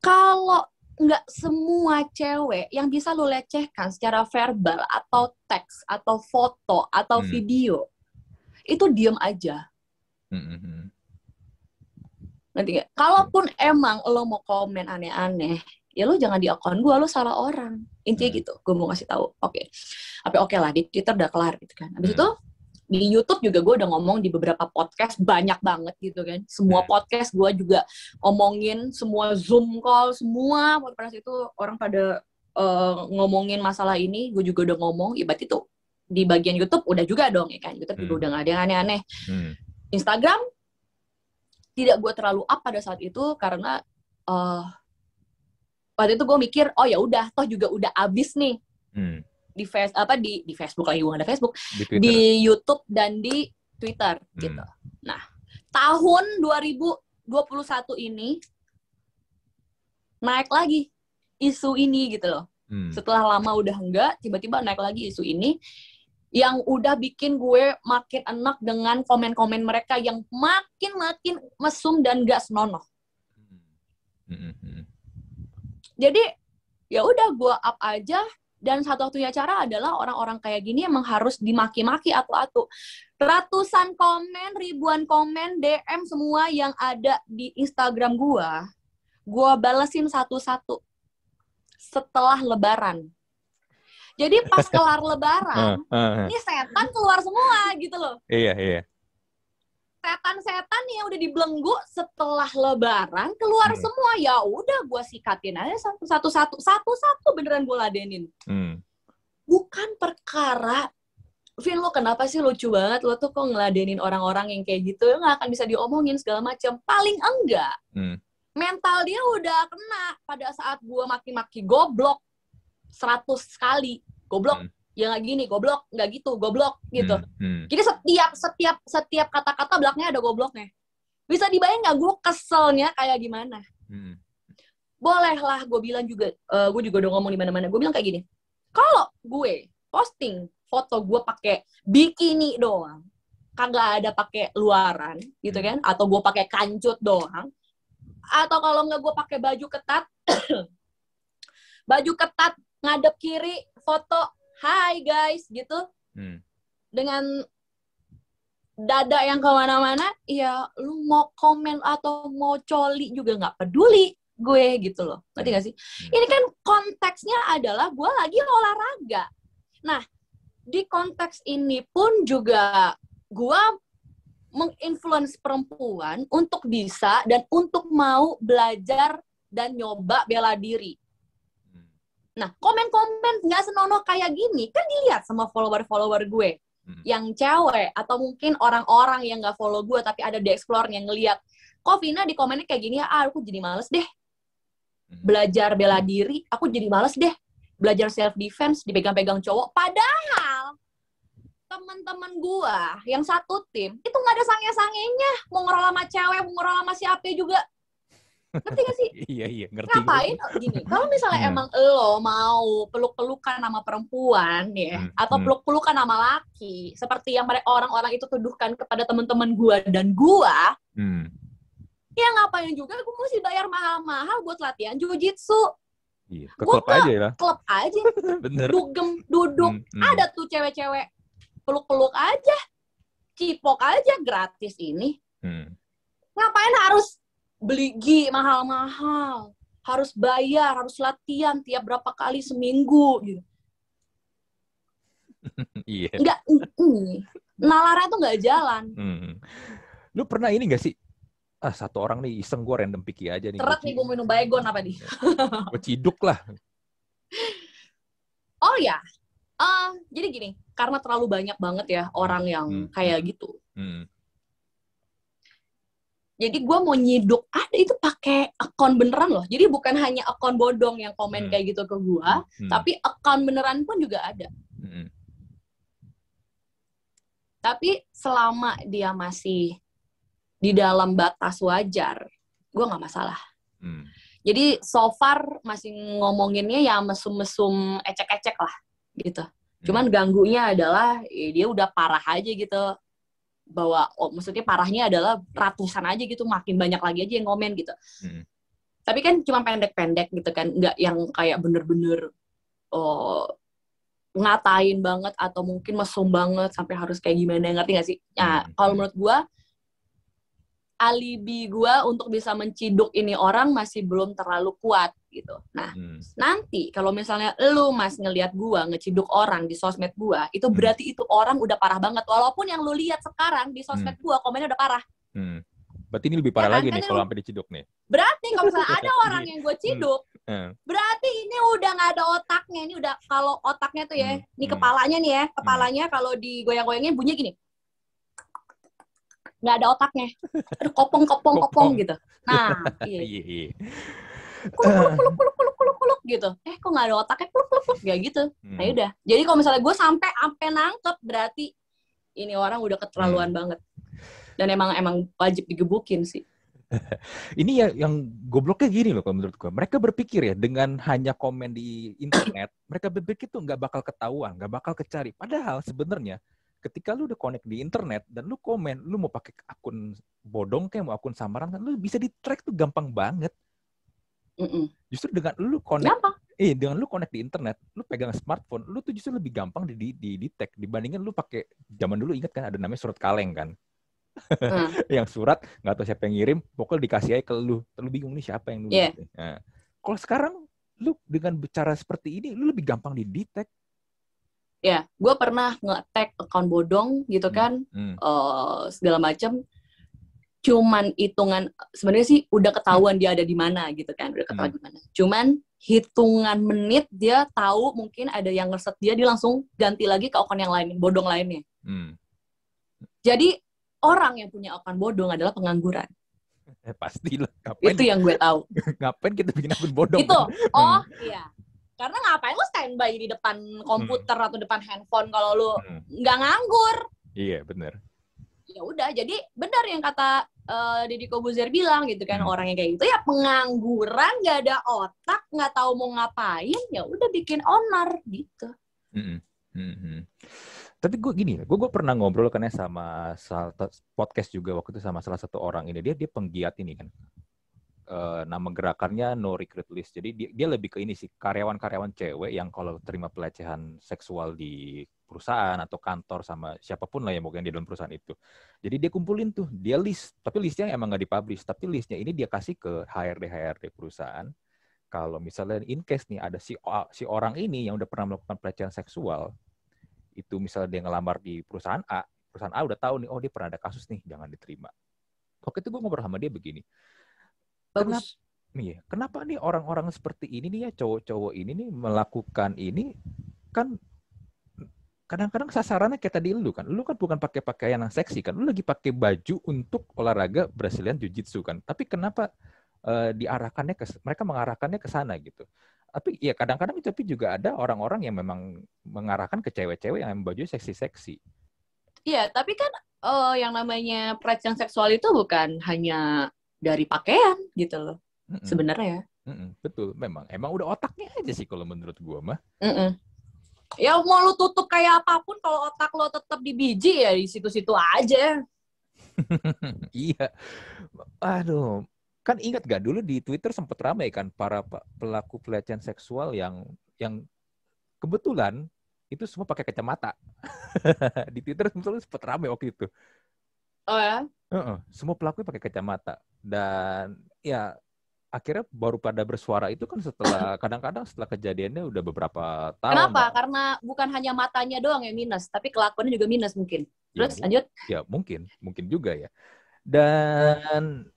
kalau nggak semua cewek yang bisa lu lecehkan secara verbal atau teks atau foto atau video, itu diem aja. Nanti gak? Kalaupun emang lo mau komen aneh-aneh, ya lo jangan di akun gue, lo salah orang. Intinya gitu, gue mau ngasih tahu. Oke lah, di Twitter udah kelar gitu kan. Habis itu di YouTube juga gue udah ngomong di beberapa podcast banyak banget gitu kan. Semua podcast gue juga ngomongin, semua Zoom call, semua podcast itu orang pada ngomongin masalah ini. Gue juga udah ngomong, ibarat itu di bagian YouTube udah juga dong ya kan. YouTube juga udah nggak ada yang aneh-aneh. Instagram tidak gue terlalu up pada saat itu karena waktu itu gue mikir oh ya udah toh juga udah abis nih di Facebook lagi, gue ada Facebook, di YouTube dan di Twitter gitu. Nah, tahun 2021 ini naik lagi isu ini gitu loh. Setelah lama udah enggak, tiba-tiba naik lagi isu ini yang udah bikin gue makin enak dengan komen-komen mereka yang makin mesum dan gak senonoh. Jadi ya udah gue up aja. Dan satu-satunya cara adalah orang-orang kayak gini emang harus dimaki-maki atu-atu. Ratusan komen, ribuan komen, DM semua yang ada di Instagram gue balesin satu-satu setelah Lebaran. Jadi pas kelar Lebaran, ini setan keluar semua gitu loh. Iya. Setan-setan yang udah dibelenggu setelah Lebaran keluar semua. Ya udah gue sikatin aja satu-satu beneran gue ladenin. Bukan perkara Vin, lo kenapa sih lucu banget, lo tuh kok ngeladenin orang-orang yang kayak gitu, nggak akan bisa diomongin segala macam. Paling enggak mental dia udah kena pada saat gue maki-maki goblok 100 kali. Goblok ya nggak gini, goblok nggak gitu, goblok gitu. Jadi setiap kata-kata belakangnya ada gobloknya. Bisa dibayang nggak gue keselnya kayak gimana? Bolehlah gue bilang juga, gue juga udah ngomong di mana-mana. Gue bilang kayak gini, kalau gue posting foto gue pakai bikini doang, kagak ada pakai luaran gitu kan, atau gue pakai kancut doang, atau kalau nggak gue pakai baju ketat, ngadep kiri foto hai guys gitu, dengan dada yang kemana-mana, ya lu mau komen atau mau coli juga nggak peduli gue gitu loh, ngerti gak sih? Ini kan konteksnya adalah gue lagi olahraga. Nah, di konteks ini pun juga gue menginfluence perempuan untuk bisa dan untuk mau belajar dan nyoba bela diri. Nah, komen-komen nggak senonoh kayak gini, kan dilihat sama follower-follower gue. Yang cewek, atau mungkin orang-orang yang nggak follow gue, tapi ada di explore yang ngeliat, kok Vina di komennya kayak gini ya, aku jadi males deh. Belajar bela diri, aku jadi males deh. Belajar self-defense, dipegang-pegang cowok. Padahal, teman-teman gue yang satu tim, itu nggak ada sange-sangenya. Mau ngerol sama cewek, mau ngerol sama siapa juga. Ngerti gak sih? Iya, ngerti. Ngapain? Gini, kalau misalnya emang lo mau peluk-pelukan sama perempuan ya, atau peluk-pelukan sama laki, seperti yang orang-orang itu tuduhkan kepada teman-teman gue dan gue, ya ngapain juga gue mesti bayar mahal-mahal buat latihan jujitsu. Iya, ke klub aja ya. Klub aja. Bener. Duduk. Ada tuh cewek-cewek peluk-peluk aja, cipok aja gratis ini. Ngapain harus beli mahal-mahal, harus bayar, harus latihan tiap berapa kali seminggu gitu. Iya. Enggak, nalarnya tuh nggak jalan. Lu pernah ini nggak sih? Satu orang nih iseng, gue random pikir aja nih. Terat nih gue minum baygon apa nih? Gue ciduk lah. Oh ya, jadi gini, karena terlalu banyak banget ya orang yang kayak gitu. Jadi gue mau nyiduk, ada itu pakai akun beneran loh. Jadi bukan hanya akun bodong yang komen kayak gitu ke gue, tapi akun beneran pun juga ada. Tapi selama dia masih di dalam batas wajar, gue nggak masalah. Jadi so far masih ngomonginnya ya mesum-mesum ecek-ecek lah. gitu. Cuman ganggunya adalah dia udah parah aja gitu. Bahwa maksudnya parahnya adalah ratusan aja gitu, makin banyak lagi aja yang komen gitu. Tapi kan cuma pendek-pendek gitu kan, nggak yang kayak bener-bener ngatain banget atau mungkin mesum banget sampai harus kayak gimana, ngerti nggak sih? Nah, kalau menurut gue alibi gue untuk bisa menciduk ini orang masih belum terlalu kuat gitu. Nah, nanti kalau misalnya lu Mas ngelihat gue ngeciduk orang di sosmed gue, itu berarti itu orang udah parah banget. Walaupun yang lu lihat sekarang di sosmed gue komennya udah parah. Berarti ini lebih parah ya, lagi kan, nih kalau sampai diciduk nih. Berarti kalau misalnya ada orang yang gue ciduk, berarti ini udah nggak ada otaknya. Ini udah, kalau otaknya tuh ya, ini kepalanya nih ya, kepalanya kalau digoyang-goyangin bunyinya gini. Nggak ada otaknya. Aduh, kopong gitu. Nah, iya. Kuluk gitu. Kok nggak ada otaknya? Kuluk kayak gitu. Nah, udah. Jadi kalau misalnya gue sampai nangkep, berarti ini orang udah keterlaluan banget. Dan emang wajib digebukin sih. Ini yang gobloknya gini loh kalau menurut gue. Mereka berpikir ya dengan hanya komen di internet, mereka berpikir tuh nggak bakal ketahuan, nggak bakal kecari. Padahal sebenarnya ketika lu udah connect di internet dan lu komen, lu mau pakai akun bodong kayak mau akun samaran kan, lu bisa di-track tuh gampang banget. Justru dengan lu connect, dengan lu connect di internet, lu pegang smartphone, lu tuh justru lebih gampang di-detect dibandingin lu pakai, zaman dulu ingat kan ada namanya surat kaleng kan. Yang surat nggak tahu siapa yang ngirim, pokoknya dikasih aja ke lu, terlalu bingung nih siapa yang nulis. Nah, kalau sekarang lu dengan bicara seperti ini, lu lebih gampang di-detect. Ya, gue pernah nge-tag account bodong gitu kan, segala macam. Cuman hitungan, sebenarnya sih udah ketahuan dia ada di mana gitu kan, udah ketahuan di mana. Cuman hitungan menit dia tahu mungkin ada yang ngeset dia langsung ganti lagi ke account yang lain, bodong lainnya. Jadi orang yang punya akun bodong adalah pengangguran. Pastilah. Itu yang gue tahu. Ngapain kita bikin akun bodong? Itu. Kan? Iya. Karena ngapain lu standby di depan komputer atau depan handphone kalau lu nggak nganggur? Iya, benar. Ya udah, jadi benar yang kata Deddy Kobuzer bilang gitu kan, orang yang kayak gitu ya pengangguran, nggak ada otak, nggak tahu mau ngapain, ya udah bikin onar gitu. Tapi gue gini, gue pernah ngobrol kan ya sama podcast juga waktu itu sama salah satu orang ini, dia penggiat ini kan, nama gerakannya No Regret List. Jadi dia lebih ke ini sih, karyawan-karyawan cewek yang kalau terima pelecehan seksual di perusahaan atau kantor sama siapapun lah yang mungkin di dalam perusahaan itu. Jadi dia kumpulin tuh, dia list, tapi listnya emang nggak dipublish, tapi listnya ini dia kasih ke HRD perusahaan. Kalau misalnya in case nih ada si orang ini yang udah pernah melakukan pelecehan seksual, itu misalnya dia ngelamar di perusahaan A udah tahu nih, oh dia pernah ada kasus nih, jangan diterima. Waktu itu gue ngobrol sama dia begini, kenapa nih orang-orang seperti ini nih ya, cowok-cowok ini nih melakukan ini, kan kadang-kadang sasarannya kayak tadi lu kan bukan pakai pakaian yang seksi kan, lu lagi pakai baju untuk olahraga Brazilian Jiu-Jitsu kan, tapi kenapa mereka mengarahkannya ke sana gitu. Tapi ya kadang-kadang tapi juga ada orang-orang yang memang mengarahkan ke cewek-cewek yang baju seksi-seksi. Iya, tapi kan yang namanya pelecehan seksual itu bukan hanya dari pakaian gitu loh. Sebenarnya. Betul, emang udah otaknya aja sih kalau menurut gua mah. Ya mau lu tutup kayak apapun, kalau otak lo tetap di biji ya di situ-situ aja. Iya. Aduh, kan ingat gak dulu di Twitter sempat ramai kan para pelaku pelecehan seksual yang kebetulan itu semua pakai kacamata. Di Twitter sempat ramai waktu itu. Oh ya? Semua pelaku pakai kacamata. Dan ya akhirnya baru pada bersuara itu kan setelah kadang-kadang setelah kejadiannya udah beberapa tahun. Kenapa? Karena bukan hanya matanya doang yang minus, tapi kelakuannya juga minus mungkin. Terus lanjut? Ya mungkin juga ya. Dan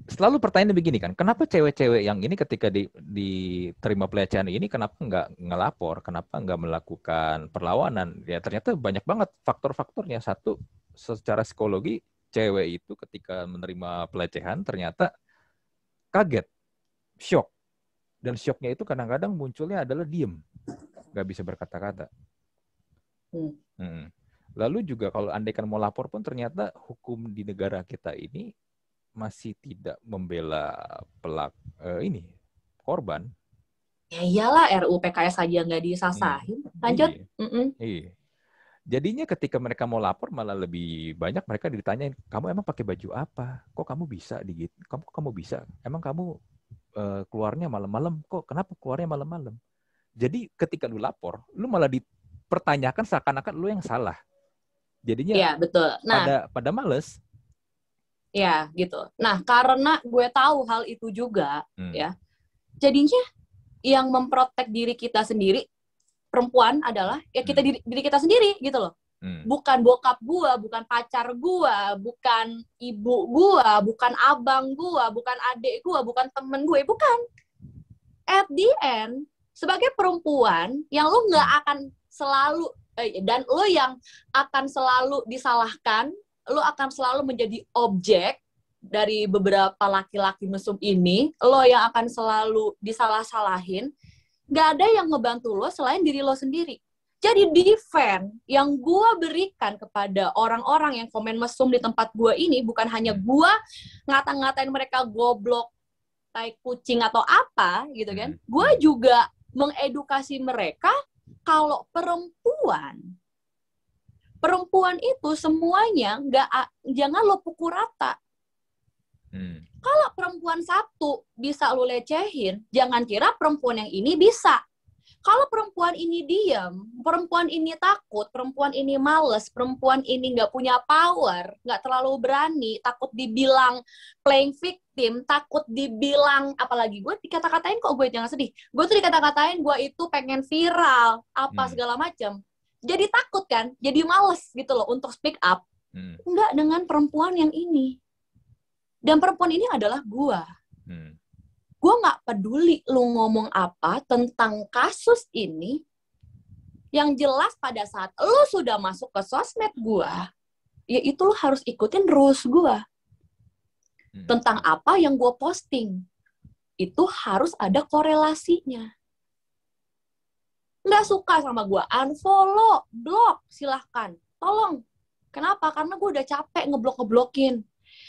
selalu pertanyaannya begini kan, kenapa cewek-cewek yang ini ketika diterima pelecehan ini kenapa nggak ngelapor, kenapa nggak melakukan perlawanan? Ya ternyata banyak banget faktor-faktornya. Satu, secara psikologi cewek itu ketika menerima pelecehan ternyata kaget, shock. Dan shocknya itu kadang-kadang munculnya adalah diem, nggak bisa berkata-kata. Lalu juga kalau andaikan mau lapor pun ternyata hukum di negara kita ini masih tidak membela korban. Ya iyalah, RUU PKS aja nggak disasahin. Lanjut. Iya. Jadinya ketika mereka mau lapor malah lebih banyak mereka ditanyain, kamu emang pakai baju apa? Kok kamu bisa digit? Kamu bisa? Emang kamu keluarnya malam-malam? Kok kenapa keluarnya malam-malam? Jadi ketika lu lapor, lu malah dipertanyakan seakan-akan lu yang salah. Jadinya ya, betul. Nah, pada males. Ya, gitu. Nah, karena gue tahu hal itu juga, ya. Jadinya yang memprotek diri kita sendiri, perempuan adalah ya kita diri kita sendiri gitu loh. Bukan bokap gue, bukan pacar gue, bukan ibu gue, bukan abang gue, bukan adik gue, bukan temen gue, bukan. At the end, sebagai perempuan yang lu nggak akan selalu dan lu yang akan selalu disalahkan, lu akan selalu menjadi objek dari beberapa laki-laki mesum ini, lo yang akan selalu disalah-salahin, gak ada yang ngebantu lo selain diri lo sendiri. Jadi defense yang gue berikan kepada orang-orang yang komen mesum di tempat gue ini, bukan hanya gue ngata-ngatain mereka goblok, tai kucing atau apa, gitu kan. Gue juga mengedukasi mereka kalau perempuan itu semuanya jangan lo pukul rata. Kalau perempuan satu bisa lo lecehin, jangan kira perempuan yang ini bisa. Kalau perempuan ini diam, perempuan ini takut, perempuan ini males, perempuan ini nggak punya power, nggak terlalu berani, takut dibilang playing victim, takut dibilang, apalagi gue dikata-katain kok gue jangan sedih. Gue tuh dikata-katain gue itu pengen viral, apa segala macam. Jadi takut kan, jadi males gitu loh untuk speak up. Nggak dengan perempuan yang ini. Dan perempuan ini adalah gue. Gue nggak peduli lu ngomong apa tentang kasus ini. Yang jelas pada saat lu sudah masuk ke sosmed gue, ya itu lu harus ikutin rules gue. Tentang apa yang gue posting. Itu harus ada korelasinya. Nggak suka sama gue, unfollow, block, silahkan. Tolong. Kenapa? Karena gue udah capek ngeblok-ngeblokin.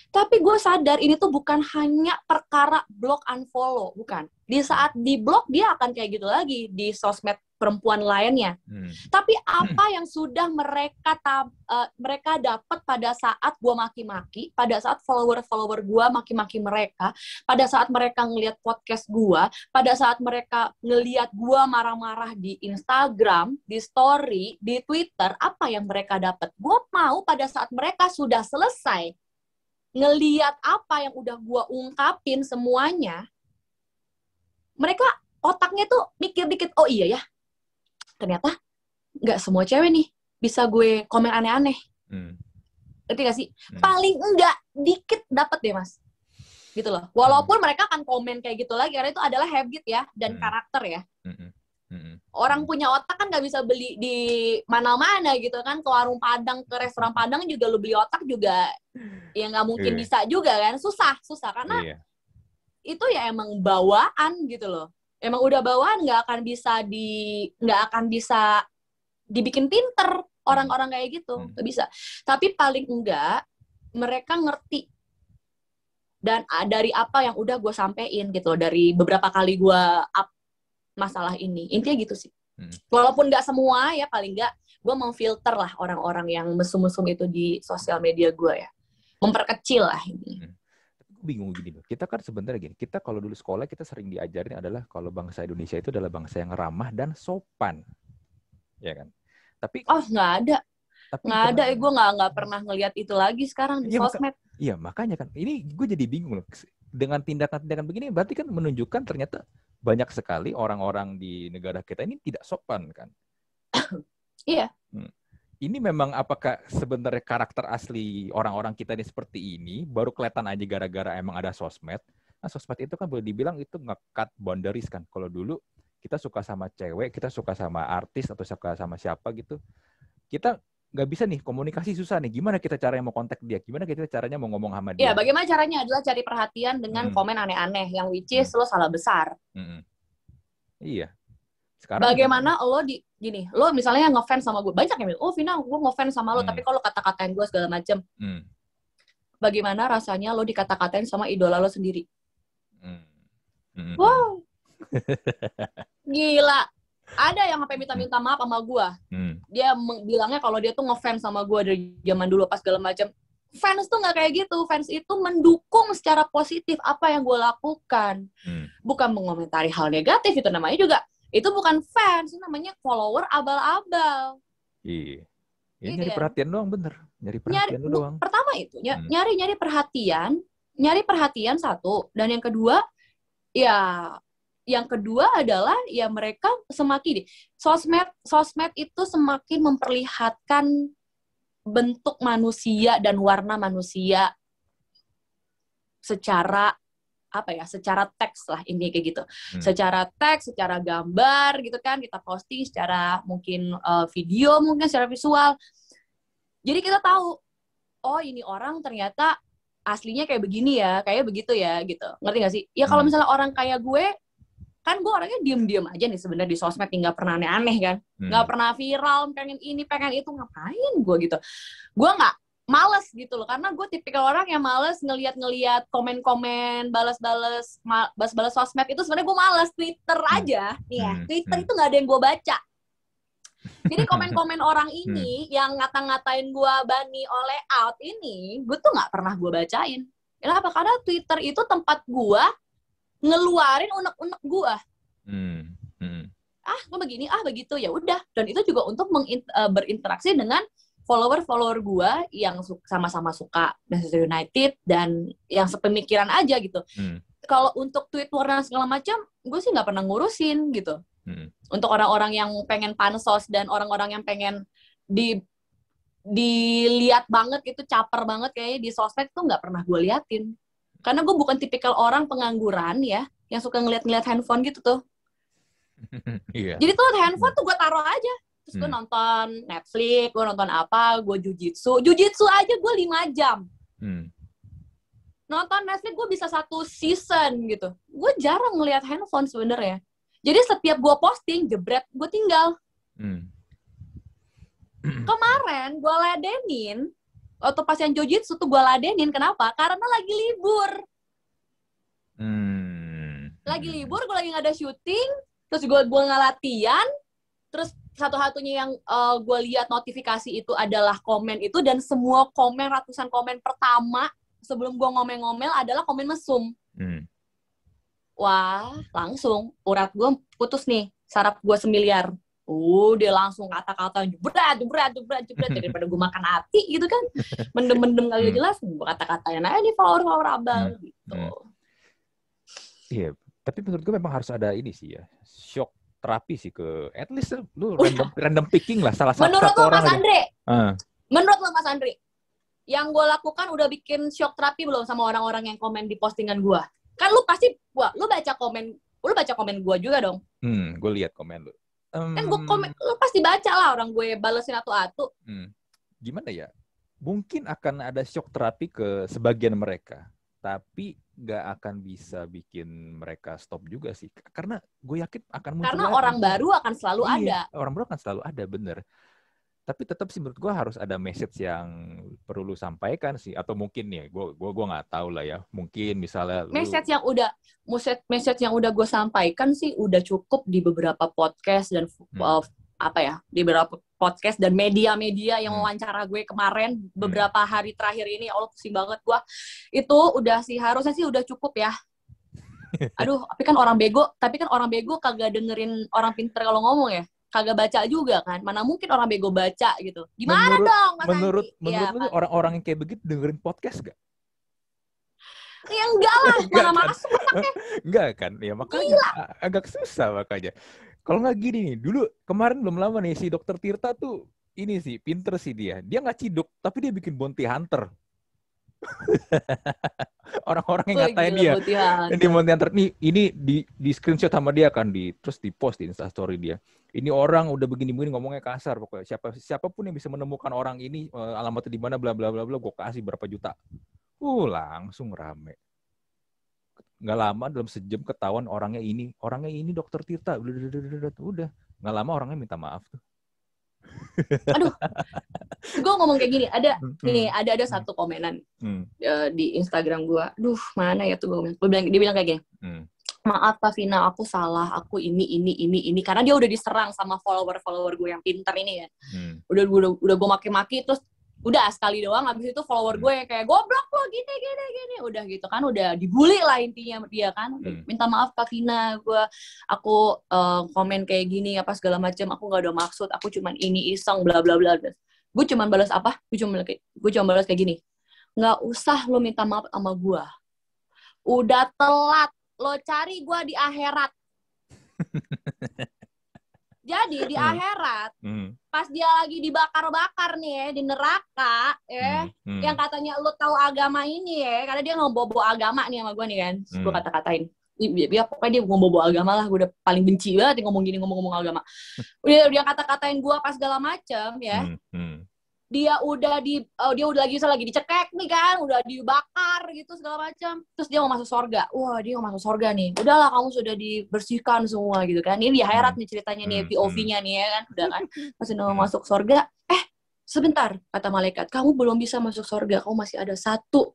Tapi gue sadar ini tuh bukan hanya perkara block unfollow, bukan. Di saat di blok dia akan kayak gitu lagi di sosmed perempuan lainnya. Tapi apa yang sudah mereka dapat pada saat gue maki-maki, pada saat follower gue maki-maki mereka, pada saat mereka ngelihat podcast gue, pada saat mereka ngelihat gue marah-marah di Instagram, di story, di Twitter, apa yang mereka dapat? Gue mau pada saat mereka sudah selesai ngeliat apa yang udah gue ungkapin semuanya, mereka otaknya tuh mikir dikit, oh iya ya, ternyata nggak semua cewek nih bisa gue komen aneh-aneh. Ngerti gak sih? Paling enggak dikit dapet deh mas. Gitu loh. Walaupun mereka akan komen kayak gitu lagi, karena itu adalah habit ya, dan karakter ya. Orang punya otak kan nggak bisa beli di mana-mana gitu kan, ke warung Padang, ke restoran Padang juga lu beli otak juga ya nggak mungkin bisa juga kan, susah karena itu ya emang bawaan gitu loh, emang udah bawaan, nggak akan bisa dibikin pinter orang-orang kayak gitu, nggak bisa. Tapi paling enggak mereka ngerti dan dari apa yang udah gue sampein gitu loh, dari beberapa kali gue up masalah ini, intinya gitu sih. Walaupun nggak semua ya, paling nggak gue memfilter lah orang-orang yang mesum-mesum itu di sosial media gue ya, memperkecil lah ini. Bingung gini loh, kita kan sebenarnya gini, kita kalau dulu sekolah kita sering diajarin adalah kalau bangsa Indonesia itu adalah bangsa yang ramah dan sopan, ya kan? Tapi nggak ada, gue nggak pernah ngelihat itu lagi sekarang di sosmed. Iya makanya kan, ini gue jadi bingung loh, dengan tindakan-tindakan begini berarti kan menunjukkan ternyata banyak sekali orang-orang di negara kita ini tidak sopan kan? Iya. Ini memang apakah sebenarnya karakter asli orang-orang kita ini seperti ini, baru kelihatan aja gara-gara emang ada sosmed. Nah sosmed itu kan boleh dibilang itu nge-cut boundaries kan. Kalau dulu kita suka sama cewek, kita suka sama artis atau suka sama siapa gitu, kita nggak bisa nih, komunikasi susah nih. Gimana kita caranya mau kontak dia? Gimana kita caranya mau ngomong sama dia? Iya, bagaimana caranya adalah cari perhatian dengan komen aneh-aneh, yang which is lo salah besar. Iya. Sekarang bagaimana lo gini, lo misalnya ngefans sama gue, banyak yang bilang, oh Vina, gue ngefans sama lo, tapi kalau kata-katain gue segala macem. Bagaimana rasanya lo dikata-katain sama idola lo sendiri? Wow. Gila. Ada yang sampai minta maaf sama gue. Dia bilangnya kalau dia tuh ngefans sama gue dari zaman dulu pas segala macam. Fans tuh nggak kayak gitu. Fans itu mendukung secara positif apa yang gue lakukan. Bukan mengomentari hal negatif, itu namanya juga. Itu bukan fans, itu namanya follower abal-abal. Iya. Ya, nyari perhatian doang, bener. Nyari perhatian doang. Pertama itu, nyari perhatian. Nyari perhatian satu. Dan yang kedua, adalah ya mereka semakin sosmed itu semakin memperlihatkan bentuk manusia dan warna manusia secara secara teks lah, intinya kayak gitu. Secara teks, secara gambar gitu kan, kita posting secara mungkin video, mungkin secara visual. Jadi kita tahu, oh ini orang ternyata aslinya kayak begini ya, kayak begitu ya gitu. Ngerti gak sih? Ya kalau misalnya orang kayak gue, kan gue orangnya diem-diem aja nih sebenarnya di sosmed, nggak pernah aneh-aneh kan, nggak pernah viral, pengen ini, pengen itu, ngapain gue gitu. Gue nggak males gitu loh, karena gue tipikal orang yang males ngeliat komen-komen, balas-balas sosmed itu sebenarnya gue males. Twitter aja, nih ya, Twitter itu nggak ada yang gue baca. Jadi komen-komen orang ini yang ngata-ngatain gue bani oleh out ini, gue tuh nggak pernah gue bacain. Kenapa? Karena Twitter itu tempat gue ngeluarin unek-unek gue. Gue begini, begitu, ya udah. Dan itu juga untuk berinteraksi dengan follower gue yang sama-sama suka Manchester United dan yang sepemikiran aja gitu. Kalau untuk tweet warna segala macam, gue sih nggak pernah ngurusin gitu. Untuk orang-orang yang pengen pansos dan orang-orang yang pengen dilihat banget gitu, caper banget kayaknya di sosmed tuh nggak pernah gue liatin. Karena gue bukan tipikal orang pengangguran ya, yang suka ngeliat-ngeliat handphone gitu tuh. Iya. Jadi tuh handphone tuh gue taruh aja. Terus gue nonton Netflix, gue nonton apa, gue jujitsu. Jujitsu aja gue 5 jam. Nonton Netflix gue bisa 1 season gitu. Gue jarang ngeliat handphone sebenarnya. Jadi setiap gue posting, jebret, gue tinggal. Kemarin gue ladenin, waktu pas yang jujitsu tuh gue ladenin. Kenapa? Karena lagi libur. Lagi libur, gue lagi gak ada syuting, terus gue nggak latihan, terus satu-satunya yang gue lihat notifikasi itu adalah komen itu, dan semua komen, ratusan komen pertama sebelum gue ngomel-ngomel adalah komen mesum. Wah, langsung urat gue putus nih, saraf gue semiliar. Dia langsung kata-kata jebret daripada gue makan hati gitu kan, mendem kagak jelas, gue kata-katain aja nih follower abal gitu. Iya, tapi menurut gue memang harus ada ini sih ya, shock terapi sih, ke at least lu random picking lah salah satu orang aja. Menurut lo Mas Andri, yang gue lakukan udah bikin shock terapi belum sama orang-orang yang komen di postingan gue? Kan lu pasti lu baca komen gue juga dong. Gue lihat komen lu. Kan gue komen, lu pasti baca lah orang gue balesin atu-atu. Gimana ya? Mungkin akan ada shock terapi ke sebagian mereka, tapi nggak akan bisa bikin mereka stop juga sih. Karena gue yakin akan muncul. Karena orang baru akan selalu ada. Orang baru akan selalu ada, bener. Tapi tetap sih menurut gue harus ada message yang perlu lu sampaikan sih. Atau mungkin nih, gue nggak tahu lah ya. Mungkin misalnya message yang udah gue sampaikan sih udah cukup di beberapa podcast dan di beberapa podcast dan media-media yang wawancara gue kemarin beberapa hari terakhir ini. Allah, pusing banget gue. Itu udah sih, harusnya sih udah cukup ya. Aduh, tapi kan orang bego kagak dengerin orang pinter kalau ngomong ya. Kagak baca juga kan. Mana mungkin orang bego baca gitu. Gimana dong Mas Menurut ya, lu orang yang kayak begitu dengerin podcast gak? Ya enggak lah, mana masuk anaknya. Enggak kan? Ya makanya agak susah makanya. Kalau nggak gini nih, dulu kemarin belum lama nih si Dokter Tirta tuh ini sih pinter sih dia. Dia nggak ciduk, tapi dia bikin bounty hunter. Orang-orang yang ngatain dia. Di bounty hunter nih, ini di screenshot sama dia kan, terus di post di Instastory dia. Ini orang udah begini-begini ngomongnya kasar pokoknya. Siapapun yang bisa menemukan orang ini alamatnya di mana bla bla bla bla, gue kasih berapa juta. Langsung rame. Nggak lama, dalam sejam ketahuan orangnya ini Dokter Tirta. Udah nggak lama orangnya minta maaf tuh. Aduh, gue ngomong kayak gini, ada satu komenan di Instagram gue. Duh, mana ya tuh gue dia bilang kayak gini. maaf Kak Vina, aku salah, aku ini. Karena dia udah diserang sama follower gue yang pinter ini ya. Udah gue maki-maki, terus udah sekali doang, abis itu follower gue yang kayak, goblok lo, gini. Udah gitu kan, udah dibully lah intinya dia kan. Minta maaf Kak Vina, aku komen kayak gini, apa segala macam, aku gak ada maksud, aku cuman ini iseng, bla bla bla. Gue cuman balas apa? Gue cuma balas kayak gini, nggak usah lo minta maaf sama gue. Udah telat. Lo cari gue di akhirat. Jadi di akhirat, pas dia lagi dibakar-bakar nih ya, di neraka, yang katanya lo tahu agama ini ya, karena dia ngebobo agama nih sama gue nih kan, gue kata-katain. Ya pokoknya dia ngomong agama lah, gue udah paling benci banget ngomong gini, ngomong agama. Dia kata-katain gue pas segala macem ya. Dia udah lagi dicekek nih kan, udah dibakar gitu segala macam. Terus dia mau masuk surga. Wah, dia mau masuk surga nih. Udahlah, kamu sudah dibersihkan semua gitu kan. Ini di akhirat nih ceritanya nih, POV-nya nih ya kan. Udah kan, masih mau masuk surga. Sebentar, kata malaikat, kamu belum bisa masuk surga. Kamu masih ada satu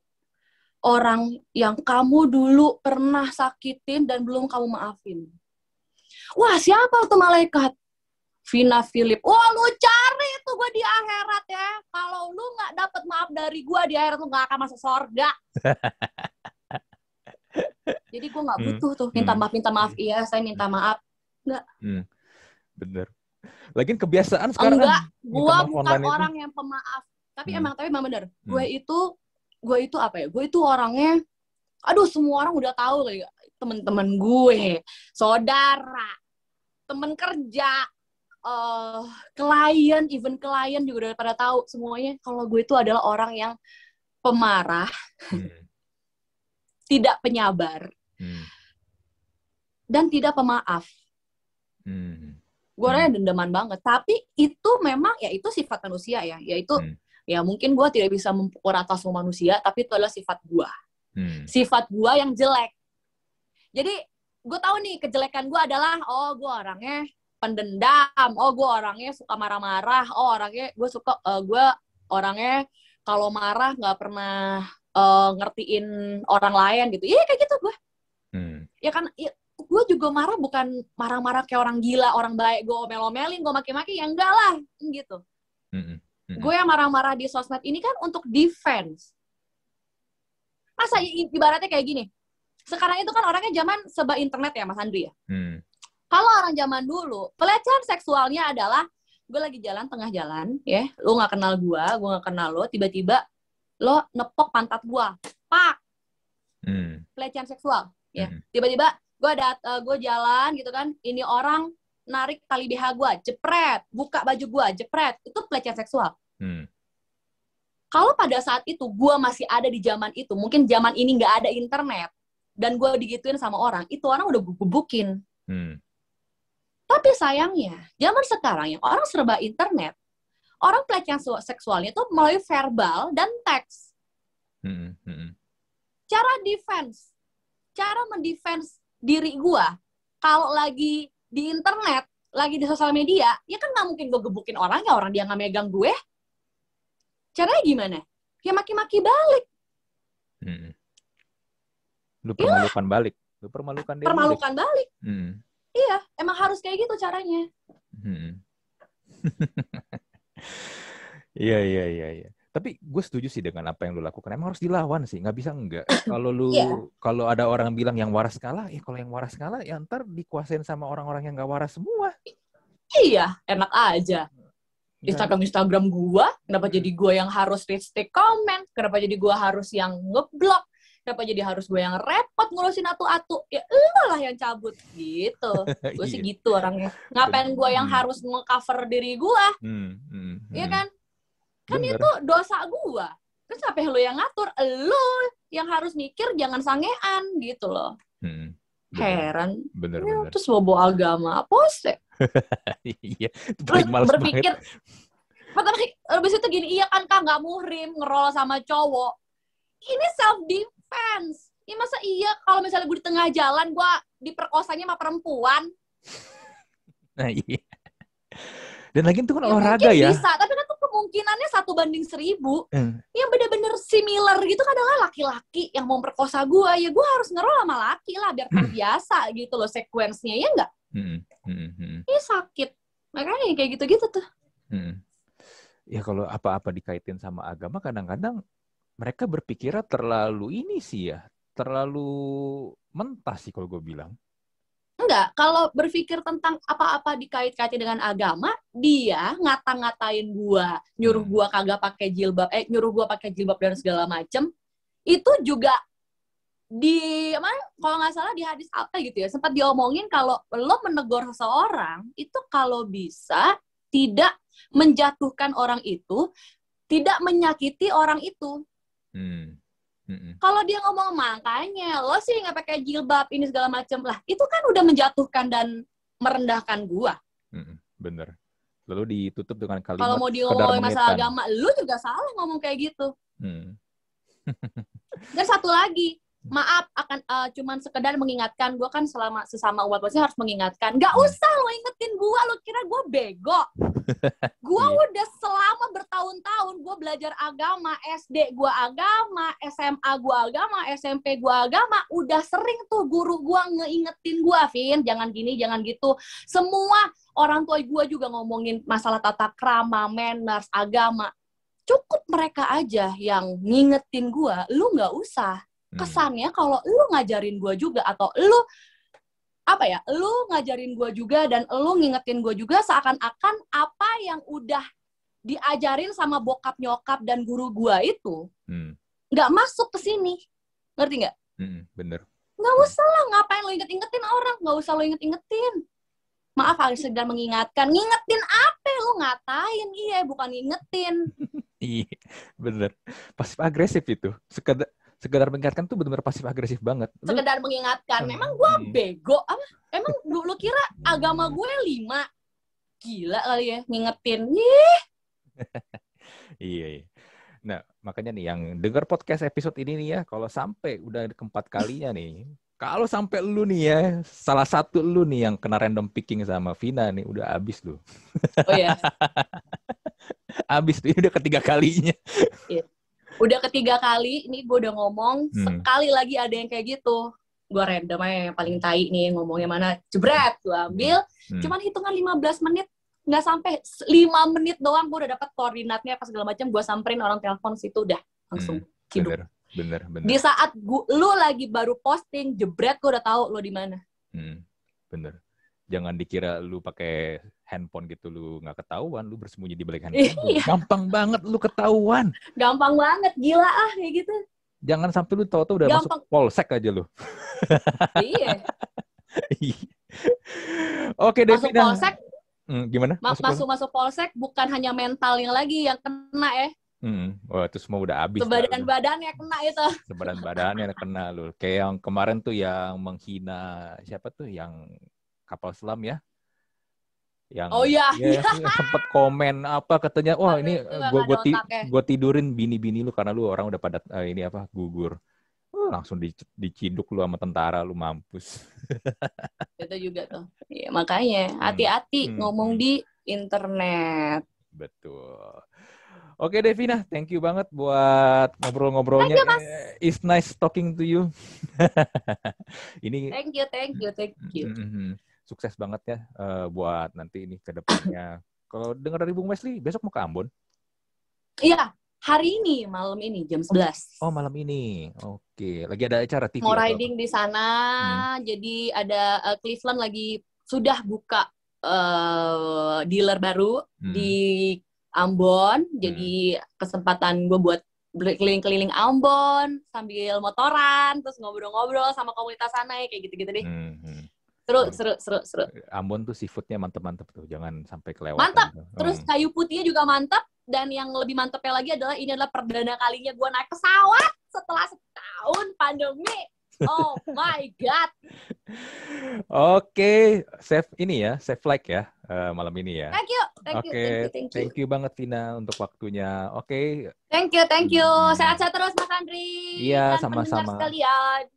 orang yang kamu dulu pernah sakitin dan belum kamu maafin. Wah, siapa tuh malaikat? Vina Philip. Wah, lu cari tuh gue di akhirat ya. Kalau lu nggak dapet maaf dari gue di akhirat, lu nggak akan masuk surga. Jadi gue nggak butuh tuh minta maaf. Iya, saya minta maaf. Nggak. Bener. Lagian kebiasaan sekarang. Enggak, gue bukan orang yang pemaaf. Tapi emang bener. Gue itu apa ya? Gue itu orangnya, aduh semua orang udah tahu kayak temen-temen gue, saudara, temen kerja, klien juga udah pada tahu semuanya kalau gue itu adalah orang yang pemarah, tidak penyabar, dan tidak pemaaf. Gue orangnya dendaman banget. Tapi itu memang ya itu sifat manusia ya. Yaitu ya mungkin gue tidak bisa memukul rata semua manusia, tapi itu adalah sifat gue. Sifat gue yang jelek. Jadi gue tahu nih kejelekan gue adalah gue orangnya pendendam, gue orangnya suka marah-marah, gue orangnya kalau marah nggak pernah ngertiin orang lain gitu. Iya kayak gitu gue. Ya kan, gue juga marah bukan marah-marah kayak orang gila, orang baik, gue omel-omelin, gue maki-maki, ya enggak lah, gitu. Gue yang marah-marah di sosmed ini kan untuk defense. Masa ibaratnya kayak gini, sekarang itu kan orangnya zaman serba internet ya Mas Andri ya. Kalau orang zaman dulu, pelecehan seksualnya adalah gue lagi jalan tengah jalan, ya, lo nggak kenal gue nggak kenal lo, tiba-tiba lo nepok pantat gue, pak, pelecehan seksual, ya. Tiba-tiba gue jalan gitu kan, ini orang narik tali BH gue, jepret, buka baju gue, jepret, itu pelecehan seksual. Kalau pada saat itu gue masih ada di zaman itu, mungkin zaman ini nggak ada internet, dan gue digituin sama orang, itu orang udah gue gebukin. Tapi sayangnya, zaman sekarang yang orang serba internet, orang pelecehan seksualnya itu melalui verbal dan teks. Cara mendefense diri gue, kalau lagi di internet, lagi di sosial media, ya kan nggak mungkin gue gebukin orangnya, orang dia nggak megang gue. Caranya gimana? Ya maki-maki balik. Lu permalukan balik. Lu permalukan dia. Permalukan balik. Iya, emang harus kayak gitu caranya. Iya. Tapi gue setuju sih dengan apa yang lu lakukan. Emang harus dilawan sih, nggak bisa enggak. Kalau ada orang bilang yang waras kalah, ya kalau yang waras kalah, ya ntar dikuasain sama orang-orang yang nggak waras semua. Iya, enak aja. Instagram gua, kenapa jadi gua yang harus retweet komen? Kenapa jadi gua harus yang ngeblok? Kenapa jadi harus gue yang repot ngurusin atu-atu? Ya lu lah yang cabut gitu. Gue sih gitu orangnya. Ngapain gue yang harus nge-cover diri gue? Iya kan? Kan bener. Itu dosa gue. Terus sampai lu yang ngatur, lu yang harus mikir jangan sangean gitu loh. Heran. Bener. Terus bobo agama apa sih? Iya. Terus berpikir, habis itu gini, iya kan Kak nggak muhrim ngerol sama cowok. Ini self-defense. Ya masa iya kalau misalnya gue di tengah jalan, gue diperkosanya sama perempuan. Nah iya. Dan lagi itu kan olahraga ya. Bisa, tapi kan tuh kemungkinannya 1:1000. Yang bener-bener similar gitu kan adalah laki-laki yang mau memperkosa gue. Ya gue harus ngerol sama laki lah biar terbiasa gitu loh sekuensnya, ya nggak? Ini sakit. Makanya kayak gitu-gitu tuh. Ya kalau apa-apa dikaitin sama agama kadang-kadang mereka berpikirnya terlalu ini sih ya. Terlalu mentah sih kalau gue bilang. Enggak, kalau berpikir tentang apa-apa dikait-kaitin dengan agama, dia ngata-ngatain gua, nyuruh gua kagak pakai jilbab, nyuruh gua pakai jilbab dan segala macem, itu juga kalau nggak salah di hadis apa gitu ya, sempat diomongin kalau lo menegur seseorang, itu kalau bisa tidak menjatuhkan orang itu, tidak menyakiti orang itu. Kalau dia ngomong makanya lo sih nggak pakai jilbab ini segala macam lah, itu kan udah menjatuhkan dan merendahkan gua. Bener. Lalu ditutup dengan kalimat kalau mau diomongin masalah agama, lu juga salah ngomong kayak gitu. Dan satu lagi, maaf akan cuman sekedar mengingatkan, gue kan sesama umat muslim harus mengingatkan. Gak usah lo ingetin gue, lo kira gue bego. Gue udah selama bertahun-tahun gue belajar agama, SD gue agama, SMA gue agama, SMP gue agama, udah sering tuh guru gue ngeingetin gue, Vin, jangan gini, jangan gitu. Semua orang tua gue juga ngomongin masalah tata krama, manners, agama. Cukup mereka aja yang ngingetin gue, lu gak usah. Kesannya kalau lu ngajarin gue juga atau lu ngajarin gue juga dan lu ngingetin gue juga seakan-akan apa yang udah diajarin sama bokap nyokap dan guru gue itu nggak masuk ke sini, ngerti nggak? Bener. Nggak usah lah, ngapain lo inget-ingetin orang, nggak usah lo inget-ingetin. Maaf harus sedang mengingatkan, ngingetin apa lu ngatain, bukan ngingetin. Iya, bener. Pasif agresif itu. Sekedar mengingatkan tuh benar-benar pasif agresif banget. Sekedar mengingatkan. Emang gue bego? Emang lu kira agama gue 5? Gila kali ya, ngingetin. Iya. Nah, makanya nih yang dengar podcast episode ini nih ya, kalau sampai udah keempat kalinya nih, kalau sampai lu nih ya, salah satu lu nih yang kena random picking sama Vina nih, udah abis lu. Oh ya. Abis tuh, ini udah ketiga kalinya. Iya. Udah ketiga kali, ini gue udah ngomong, sekali lagi ada yang kayak gitu. Gue random aja yang paling tai nih, ngomongnya mana, jebret, gue ambil, cuman hitungan 15 menit, nggak sampai 5 menit doang, gue udah dapat koordinatnya, apa segala macam, gue samperin orang telepon situ, udah langsung hidup. Bener. Di saat lu lagi baru posting, jebret, gue udah tahu lu di mana. Bener. Jangan dikira lu pakai handphone gitu lu nggak ketahuan, lu bersembunyi di balik handphone. Iya. Gampang banget lu ketahuan. Gampang banget, gila kayak gitu. Jangan sampai lu tahu-tahu udah masuk polsek aja lu. Iya. Oke, Devina. Masuk polsek. Gimana? Masuk polsek bukan hanya mentalnya lagi yang kena ya. Wah, itu semua udah habis. Sebadan-badannya kena itu. Sebadan-badannya kena lu. Kayak yang kemarin tuh yang menghina siapa tuh yang kapal selam ya? Yang sempat komen apa katanya, wah ini gue tidurin bini-bini lu karena lu orang udah pada gugur. Langsung diciduk lu sama tentara, lu mampus. Itu juga tuh. Ya, makanya hati-hati ngomong di internet. Betul. Oke Devina, thank you banget buat ngobrol-ngobrolnya. It's nice talking to you. Ini. Thank you. Sukses banget ya buat nanti ini ke depannya. Kalau dengar dari Bung Wesley, besok mau ke Ambon? Iya, hari ini, malam ini, jam 11. Oh, malam ini. Oke. Lagi ada acara TV? Mau riding di sana, jadi ada Cleveland lagi sudah buka dealer baru di Ambon. Jadi kesempatan gue buat keliling-keliling Ambon sambil motoran, terus ngobrol-ngobrol sama komunitas sana, kayak gitu-gitu deh. Seru. Ambon tuh seafoodnya mantep-mantep tuh, jangan sampai kelewatan. Mantap. Terus kayu putihnya juga mantap, dan yang lebih mantepnya lagi adalah ini adalah perdana kalinya gue naik pesawat setelah setahun pandemi. Oh my god. Oke, save like ya malam ini ya. Thank you banget Vina untuk waktunya. Oke. Thank you. Sehat-sehat terus Mas Andri. Iya, sama-sama. Sekalian.